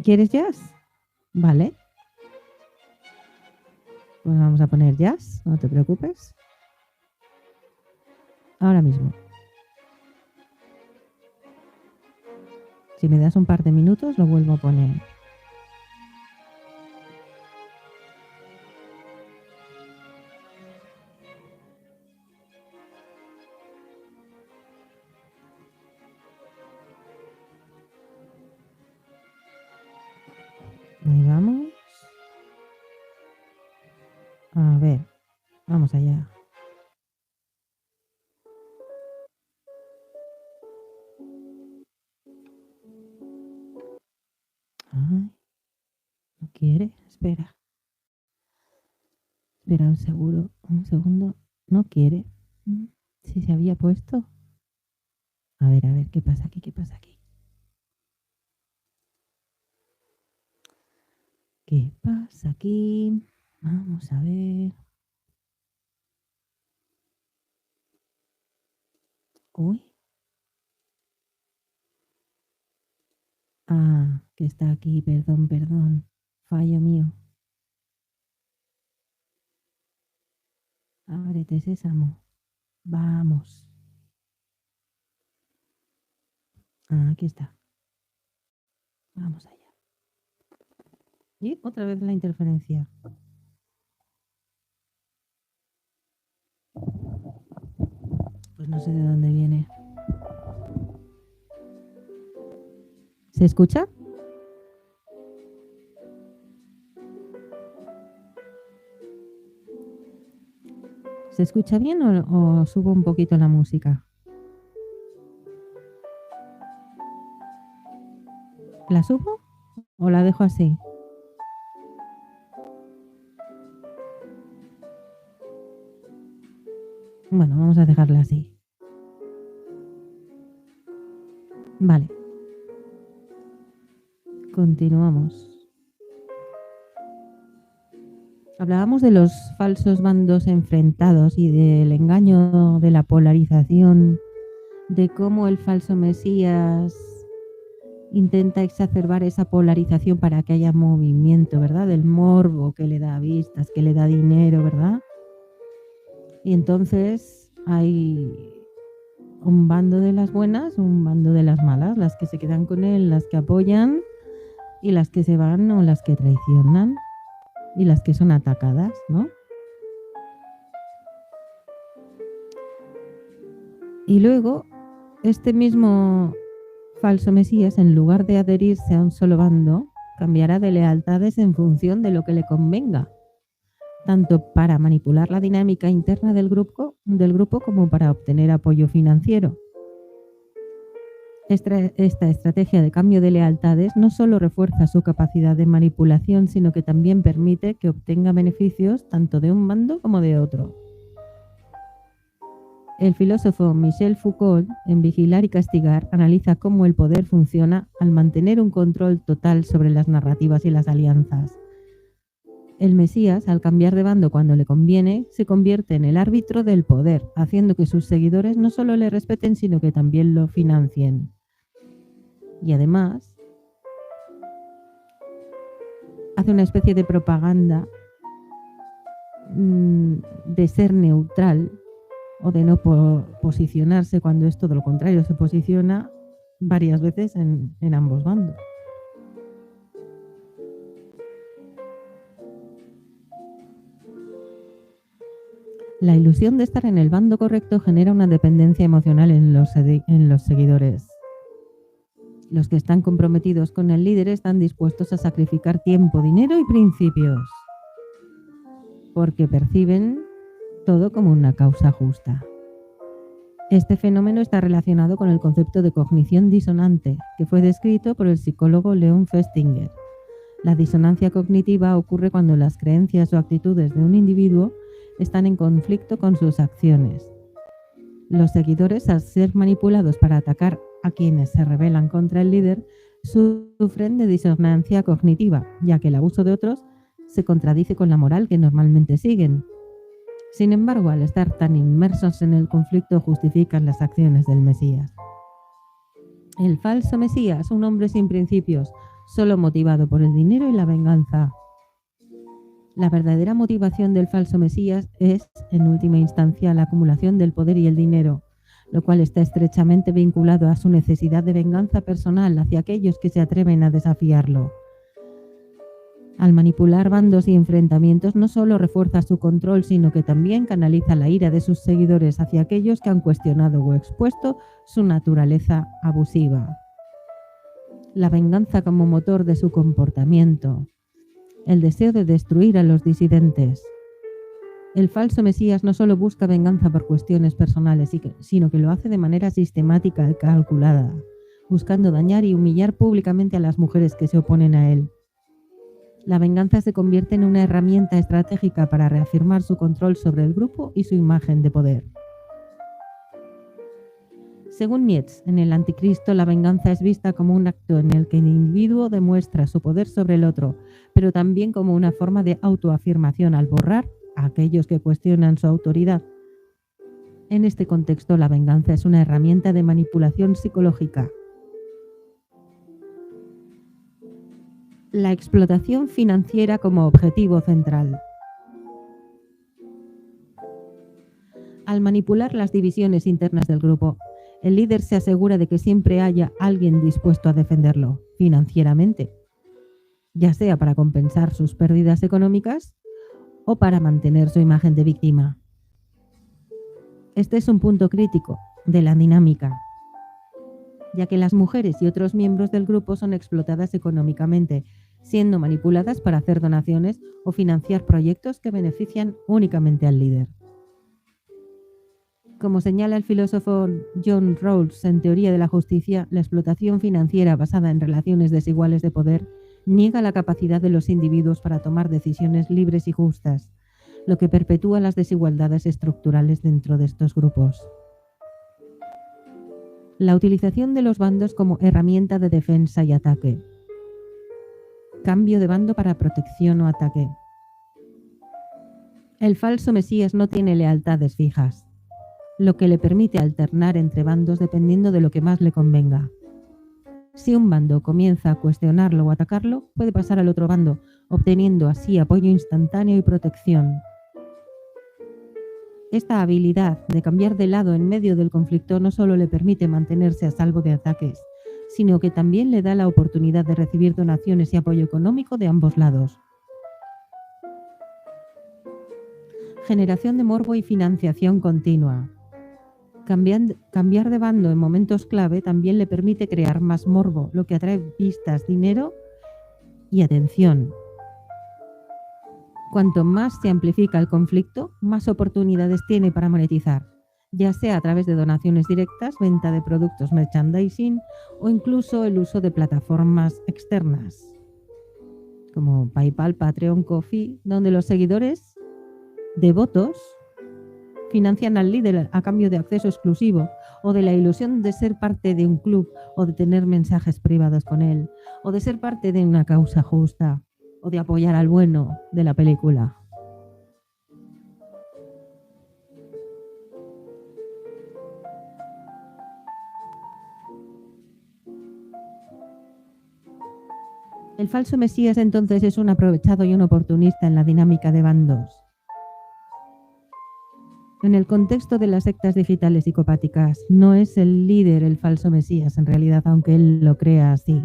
¿Quieres jazz? Vale. Pues vamos a poner jazz, no te preocupes. Ahora mismo. Si me das un par de minutos, lo vuelvo a poner. Ahí vamos. A ver, vamos allá. Ay, no quiere. Espera. Espera un segundo. No quiere. Si se había puesto. A ver, ¿qué pasa aquí? ¿Qué pasa aquí? ¿Qué pasa aquí? Vamos a ver. Uy. Ah, que está aquí, perdón. Fallo mío. Ábrete, sésamo. Vamos. Ah, aquí está. Vamos allá. Y otra vez la interferencia. Pues no sé de dónde viene. ¿Se escucha? ¿Se escucha bien o subo un poquito la música? ¿La subo o la dejo así? Bueno, vamos a dejarla así. Vale. Continuamos. Hablábamos de los falsos bandos enfrentados y del engaño de la polarización, de cómo el falso Mesías intenta exacerbar esa polarización para que haya movimiento, ¿verdad? Del morbo que le da vistas, que le da dinero, ¿verdad? Y entonces hay un bando de las buenas, un bando de las malas, las que se quedan con él, las que apoyan y las que se van o las que traicionan y las que son atacadas, ¿no? Y luego, este mismo falso Mesías, en lugar de adherirse a un solo bando, cambiará de lealtades en función de lo que le convenga, tanto para manipular la dinámica interna del grupo como para obtener apoyo financiero. Esta estrategia de cambio de lealtades no solo refuerza su capacidad de manipulación, sino que también permite que obtenga beneficios tanto de un bando como de otro. El filósofo Michel Foucault, en Vigilar y Castigar, analiza cómo el poder funciona al mantener un control total sobre las narrativas y las alianzas. El Mesías, al cambiar de bando cuando le conviene, se convierte en el árbitro del poder, haciendo que sus seguidores no solo le respeten, sino que también lo financien. Y además, hace una especie de propaganda de ser neutral o de no posicionarse cuando es todo lo contrario, se posiciona varias veces en ambos bandos. La ilusión de estar en el bando correcto genera una dependencia emocional en los seguidores. Los que están comprometidos con el líder están dispuestos a sacrificar tiempo, dinero y principios, porque perciben todo como una causa justa. Este fenómeno está relacionado con el concepto de cognición disonante, que fue descrito por el psicólogo Leon Festinger. La disonancia cognitiva ocurre cuando las creencias o actitudes de un individuo están en conflicto con sus acciones. Los seguidores, al ser manipulados para atacar a quienes se rebelan contra el líder, sufren de disonancia cognitiva, ya que el abuso de otros se contradice con la moral que normalmente siguen. Sin embargo, al estar tan inmersos en el conflicto, justifican las acciones del Mesías. El falso Mesías, un hombre sin principios, solo motivado por el dinero y la venganza. La verdadera motivación del falso Mesías es, en última instancia, la acumulación del poder y el dinero, lo cual está estrechamente vinculado a su necesidad de venganza personal hacia aquellos que se atreven a desafiarlo. Al manipular bandos y enfrentamientos no solo refuerza su control, sino que también canaliza la ira de sus seguidores hacia aquellos que han cuestionado o expuesto su naturaleza abusiva. La venganza como motor de su comportamiento. El deseo de destruir a los disidentes. El falso Mesías no solo busca venganza por cuestiones personales, sino que lo hace de manera sistemática y calculada, buscando dañar y humillar públicamente a las mujeres que se oponen a él. La venganza se convierte en una herramienta estratégica para reafirmar su control sobre el grupo y su imagen de poder. Según Nietzsche, en el Anticristo la venganza es vista como un acto en el que el individuo demuestra su poder sobre el otro, pero también como una forma de autoafirmación al borrar a aquellos que cuestionan su autoridad. En este contexto, la venganza es una herramienta de manipulación psicológica. La explotación financiera como objetivo central. Al manipular las divisiones internas del grupo, el líder se asegura de que siempre haya alguien dispuesto a defenderlo financieramente, ya sea para compensar sus pérdidas económicas o para mantener su imagen de víctima. Este es un punto crítico de la dinámica, ya que las mujeres y otros miembros del grupo son explotadas económicamente, siendo manipuladas para hacer donaciones o financiar proyectos que benefician únicamente al líder. Como señala el filósofo John Rawls en Teoría de la Justicia, la explotación financiera basada en relaciones desiguales de poder niega la capacidad de los individuos para tomar decisiones libres y justas, lo que perpetúa las desigualdades estructurales dentro de estos grupos. La utilización de los bandos como herramienta de defensa y ataque. Cambio de bando para protección o ataque. El falso Mesías no tiene lealtades fijas, lo que le permite alternar entre bandos dependiendo de lo que más le convenga. Si un bando comienza a cuestionarlo o atacarlo, puede pasar al otro bando, obteniendo así apoyo instantáneo y protección. Esta habilidad de cambiar de lado en medio del conflicto no solo le permite mantenerse a salvo de ataques, sino que también le da la oportunidad de recibir donaciones y apoyo económico de ambos lados. Generación de morbo y financiación continua. Cambiar de bando en momentos clave también le permite crear más morbo, lo que atrae vistas, dinero y atención. Cuanto más se amplifica el conflicto, más oportunidades tiene para monetizar, ya sea a través de donaciones directas, venta de productos merchandising o incluso el uso de plataformas externas, como PayPal, Patreon, Ko-fi, donde los seguidores devotos financian al líder a cambio de acceso exclusivo o de la ilusión de ser parte de un club o de tener mensajes privados con él o de ser parte de una causa justa o de apoyar al bueno de la película. El falso Mesías entonces es un aprovechado y un oportunista en la dinámica de bandos. En el contexto de las sectas digitales psicopáticas, no es el líder el falso Mesías en realidad, aunque él lo crea así.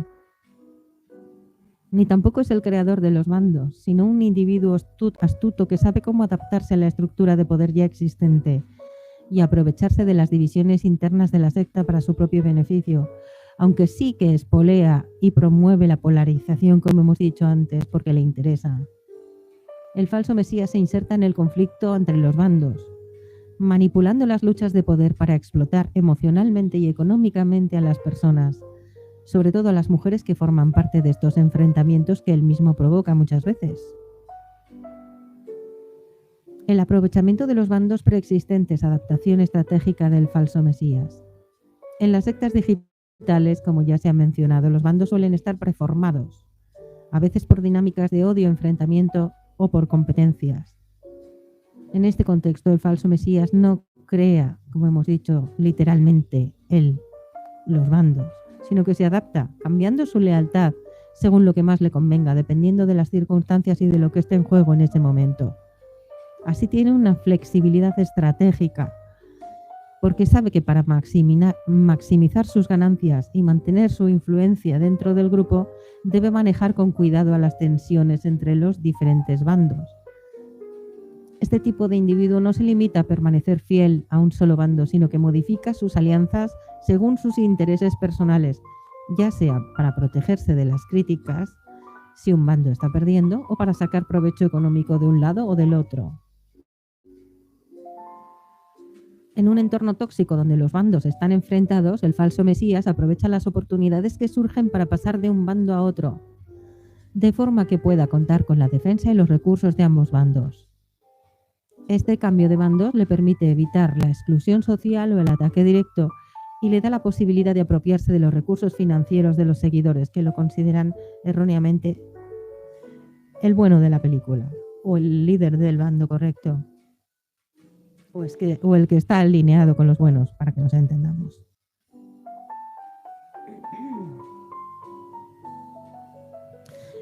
Ni tampoco es el creador de los bandos, sino un individuo astuto que sabe cómo adaptarse a la estructura de poder ya existente y aprovecharse de las divisiones internas de la secta para su propio beneficio, aunque sí que espolea y promueve la polarización, como hemos dicho antes, porque le interesa. El falso Mesías se inserta en el conflicto entre los bandos, manipulando las luchas de poder para explotar emocionalmente y económicamente a las personas, sobre todo a las mujeres que forman parte de estos enfrentamientos que él mismo provoca muchas veces. El aprovechamiento de los bandos preexistentes, adaptación estratégica del falso Mesías. En las sectas digitales, como ya se ha mencionado, los bandos suelen estar preformados, a veces por dinámicas de odio, enfrentamiento o por competencias. En este contexto, el falso Mesías no crea, como hemos dicho, literalmente él, los bandos, sino que se adapta, cambiando su lealtad según lo que más le convenga, dependiendo de las circunstancias y de lo que esté en juego en ese momento. Así tiene una flexibilidad estratégica, porque sabe que para maximizar sus ganancias y mantener su influencia dentro del grupo, debe manejar con cuidado a las tensiones entre los diferentes bandos. Este tipo de individuo no se limita a permanecer fiel a un solo bando, sino que modifica sus alianzas según sus intereses personales, ya sea para protegerse de las críticas si un bando está perdiendo o para sacar provecho económico de un lado o del otro. En un entorno tóxico donde los bandos están enfrentados, el falso Mesías aprovecha las oportunidades que surgen para pasar de un bando a otro, de forma que pueda contar con la defensa y los recursos de ambos bandos. Este cambio de bandos le permite evitar la exclusión social o el ataque directo y le da la posibilidad de apropiarse de los recursos financieros de los seguidores que lo consideran erróneamente el bueno de la película o el líder del bando correcto o el que está alineado con los buenos, para que nos entendamos.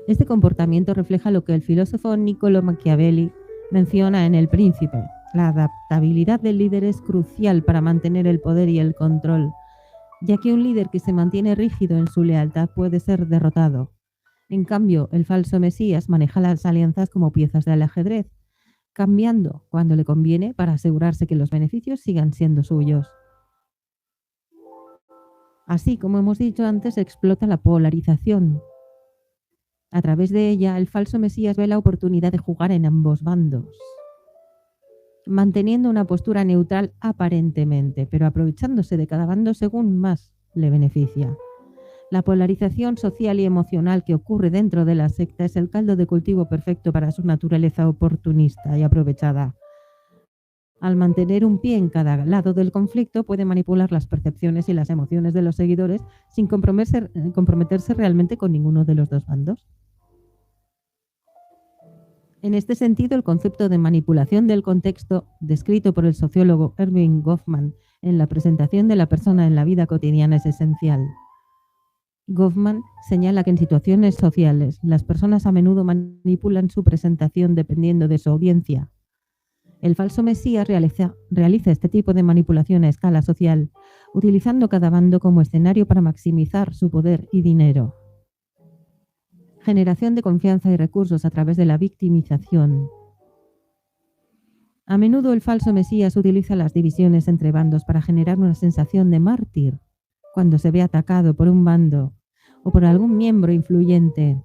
Este comportamiento refleja lo que el filósofo Niccolò Machiavelli menciona en El Príncipe. La adaptabilidad del líder es crucial para mantener el poder y el control, ya que un líder que se mantiene rígido en su lealtad puede ser derrotado. En cambio, el falso Mesías maneja las alianzas como piezas del ajedrez, cambiando cuando le conviene para asegurarse que los beneficios sigan siendo suyos. Así, como hemos dicho antes, explota la polarización. A través de ella, el falso Mesías ve la oportunidad de jugar en ambos bandos, manteniendo una postura neutral aparentemente, pero aprovechándose de cada bando según más le beneficia. La polarización social y emocional que ocurre dentro de la secta es el caldo de cultivo perfecto para su naturaleza oportunista y aprovechada. Al mantener un pie en cada lado del conflicto, puede manipular las percepciones y las emociones de los seguidores sin comprometerse realmente con ninguno de los dos bandos. En este sentido, el concepto de manipulación del contexto, descrito por el sociólogo Erving Goffman en la presentación de la persona en la vida cotidiana, es esencial. Goffman señala que en situaciones sociales las personas a menudo manipulan su presentación dependiendo de su audiencia. El falso Mesías realiza este tipo de manipulación a escala social, utilizando cada bando como escenario para maximizar su poder y dinero. Generación de confianza y recursos a través de la victimización. A menudo el falso Mesías utiliza las divisiones entre bandos para generar una sensación de mártir cuando se ve atacado por un bando o por algún miembro influyente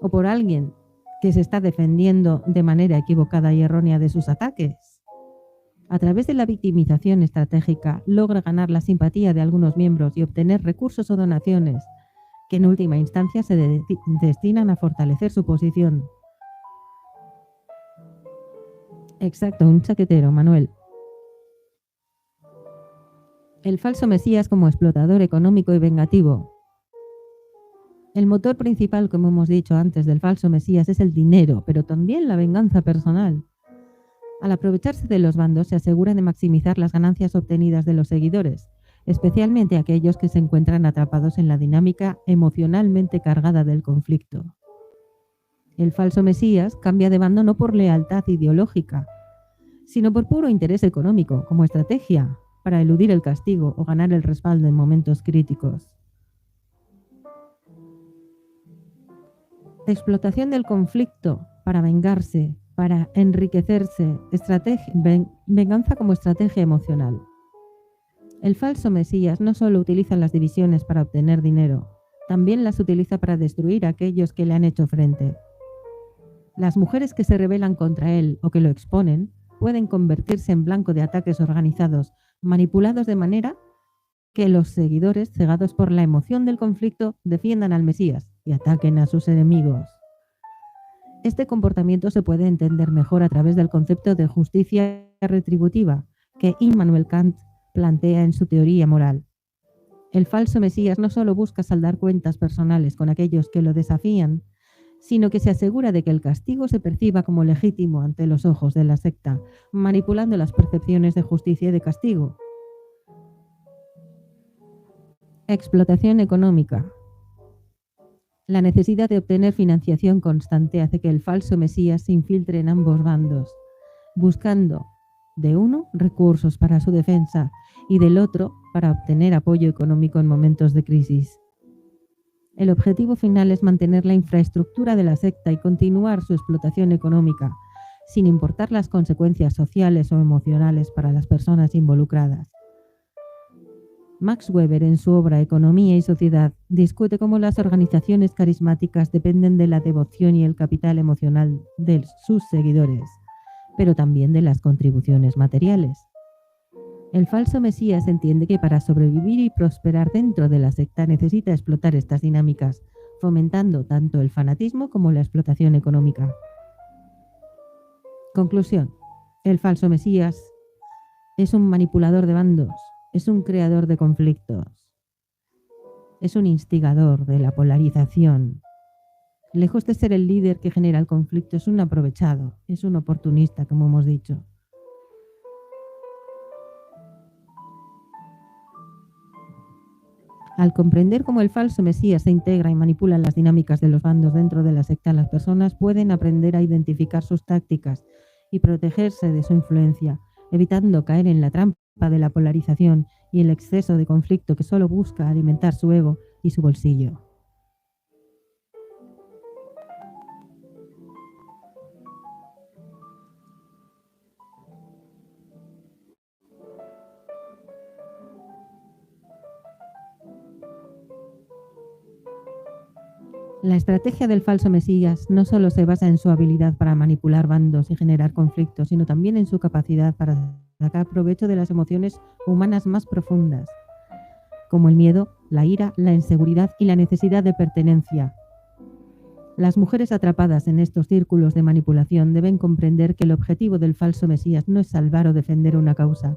o por alguien que se está defendiendo de manera equivocada y errónea de sus ataques. A través de la victimización estratégica logra ganar la simpatía de algunos miembros y obtener recursos o donaciones que en última instancia se destinan a fortalecer su posición. Exacto, un chaquetero, Manuel. El falso Mesías como explotador económico y vengativo. El motor principal, como hemos dicho antes, del falso Mesías es el dinero, pero también la venganza personal. Al aprovecharse de los bandos, se asegura de maximizar las ganancias obtenidas de los seguidores, especialmente aquellos que se encuentran atrapados en la dinámica emocionalmente cargada del conflicto. El falso Mesías cambia de bando no por lealtad ideológica, sino por puro interés económico, como estrategia para eludir el castigo o ganar el respaldo en momentos críticos. Explotación del conflicto para vengarse, para enriquecerse, venganza como estrategia emocional. El falso Mesías no solo utiliza las divisiones para obtener dinero, también las utiliza para destruir a aquellos que le han hecho frente. Las mujeres que se rebelan contra él o que lo exponen pueden convertirse en blanco de ataques organizados, manipulados de manera que los seguidores, cegados por la emoción del conflicto, defiendan al Mesías y ataquen a sus enemigos. Este comportamiento se puede entender mejor a través del concepto de justicia retributiva que Immanuel Kant plantea en su teoría moral. El falso Mesías no solo busca saldar cuentas personales con aquellos que lo desafían, sino que se asegura de que el castigo se perciba como legítimo ante los ojos de la secta, manipulando las percepciones de justicia y de castigo. Explotación económica. La necesidad de obtener financiación constante hace que el falso Mesías se infiltre en ambos bandos, buscando de uno recursos para su defensa y del otro para obtener apoyo económico en momentos de crisis. El objetivo final es mantener la infraestructura de la secta y continuar su explotación económica, sin importar las consecuencias sociales o emocionales para las personas involucradas. Max Weber, en su obra Economía y Sociedad, discute cómo las organizaciones carismáticas dependen de la devoción y el capital emocional de sus seguidores, pero también de las contribuciones materiales. El falso mesías entiende que para sobrevivir y prosperar dentro de la secta necesita explotar estas dinámicas, fomentando tanto el fanatismo como la explotación económica. Conclusión. El falso mesías es un manipulador de bandos, es un creador de conflictos, es un instigador de la polarización. Lejos de ser el líder que genera el conflicto, es un aprovechado, es un oportunista, como hemos dicho. Al comprender cómo el falso mesías se integra y manipula las dinámicas de los bandos dentro de la secta, las personas pueden aprender a identificar sus tácticas y protegerse de su influencia, evitando caer en la trampa de la polarización y el exceso de conflicto que solo busca alimentar su ego y su bolsillo. La estrategia del falso mesías no solo se basa en su habilidad para manipular bandos y generar conflictos, sino también en su capacidad para sacar provecho de las emociones humanas más profundas, como el miedo, la ira, la inseguridad y la necesidad de pertenencia. Las mujeres atrapadas en estos círculos de manipulación deben comprender que el objetivo del falso mesías no es salvar o defender una causa,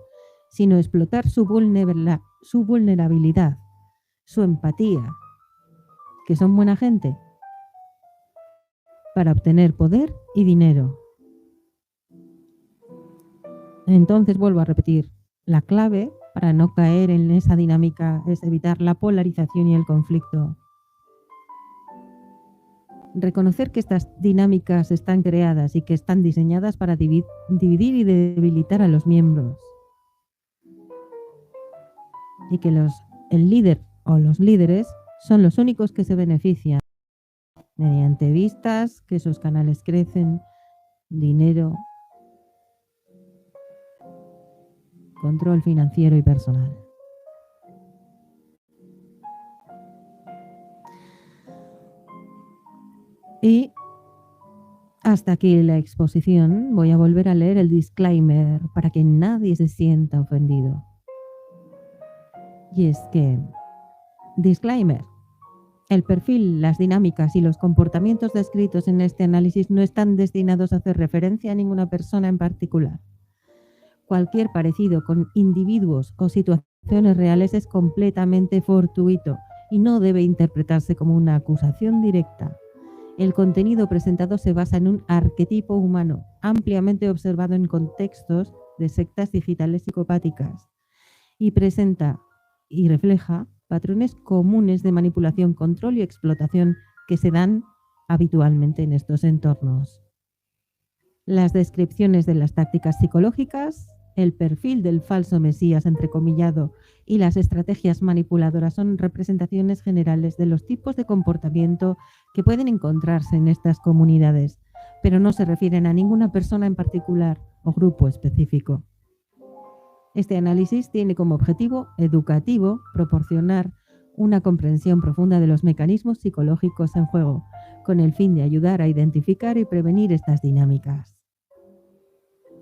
sino explotar su vulnerabilidad, su empatía, que son buena gente, para obtener poder y dinero. Entonces vuelvo a repetir, la clave para no caer en esa dinámica es evitar la polarización y el conflicto. Reconocer que estas dinámicas están creadas y que están diseñadas para dividir y debilitar a los miembros. Y que el líder o los líderes son los únicos que se benefician mediante vistas, que sus canales crecen, dinero, control financiero y personal. Y hasta aquí la exposición. Voy a volver a leer el disclaimer para que nadie se sienta ofendido. Y es que, disclaimer, el perfil, las dinámicas y los comportamientos descritos en este análisis no están destinados a hacer referencia a ninguna persona en particular. Cualquier parecido con individuos o situaciones reales es completamente fortuito y no debe interpretarse como una acusación directa. El contenido presentado se basa en un arquetipo humano ampliamente observado en contextos de sectas digitales psicopáticas y presenta y refleja patrones comunes de manipulación, control y explotación que se dan habitualmente en estos entornos. Las descripciones de las tácticas psicológicas, el perfil del falso mesías entrecomillado y las estrategias manipuladoras son representaciones generales de los tipos de comportamiento que pueden encontrarse en estas comunidades, pero no se refieren a ninguna persona en particular o grupo específico. Este análisis tiene como objetivo educativo proporcionar una comprensión profunda de los mecanismos psicológicos en juego, con el fin de ayudar a identificar y prevenir estas dinámicas.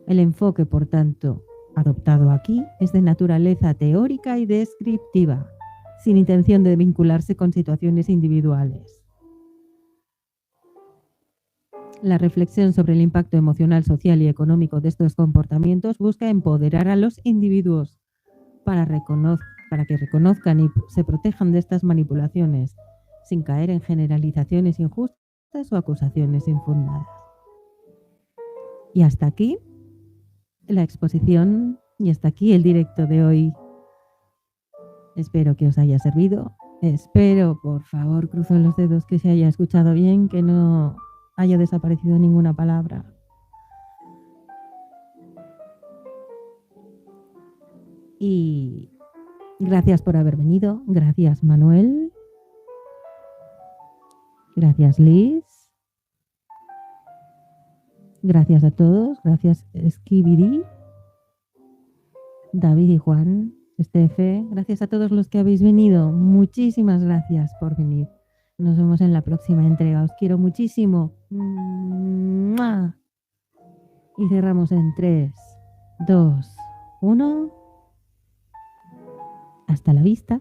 El enfoque, por tanto, adoptado aquí es de naturaleza teórica y descriptiva, sin intención de vincularse con situaciones individuales. La reflexión sobre el impacto emocional, social y económico de estos comportamientos busca empoderar a los individuos para que reconozcan y se protejan de estas manipulaciones, sin caer en generalizaciones injustas o acusaciones infundadas. Y hasta aquí la exposición y hasta aquí el directo de hoy. Espero que os haya servido. Espero, por favor, cruzo los dedos, que se haya escuchado bien, que no haya desaparecido ninguna palabra. Y gracias por haber venido. Gracias, Manuel. Gracias, Liz. Gracias a todos. Gracias, Skibidi, David y Juan, Estefe. Gracias a todos los que habéis venido. Muchísimas gracias por venir. Nos vemos en la próxima entrega. Os quiero muchísimo. Y cerramos en 3, 2, 1. Hasta la vista.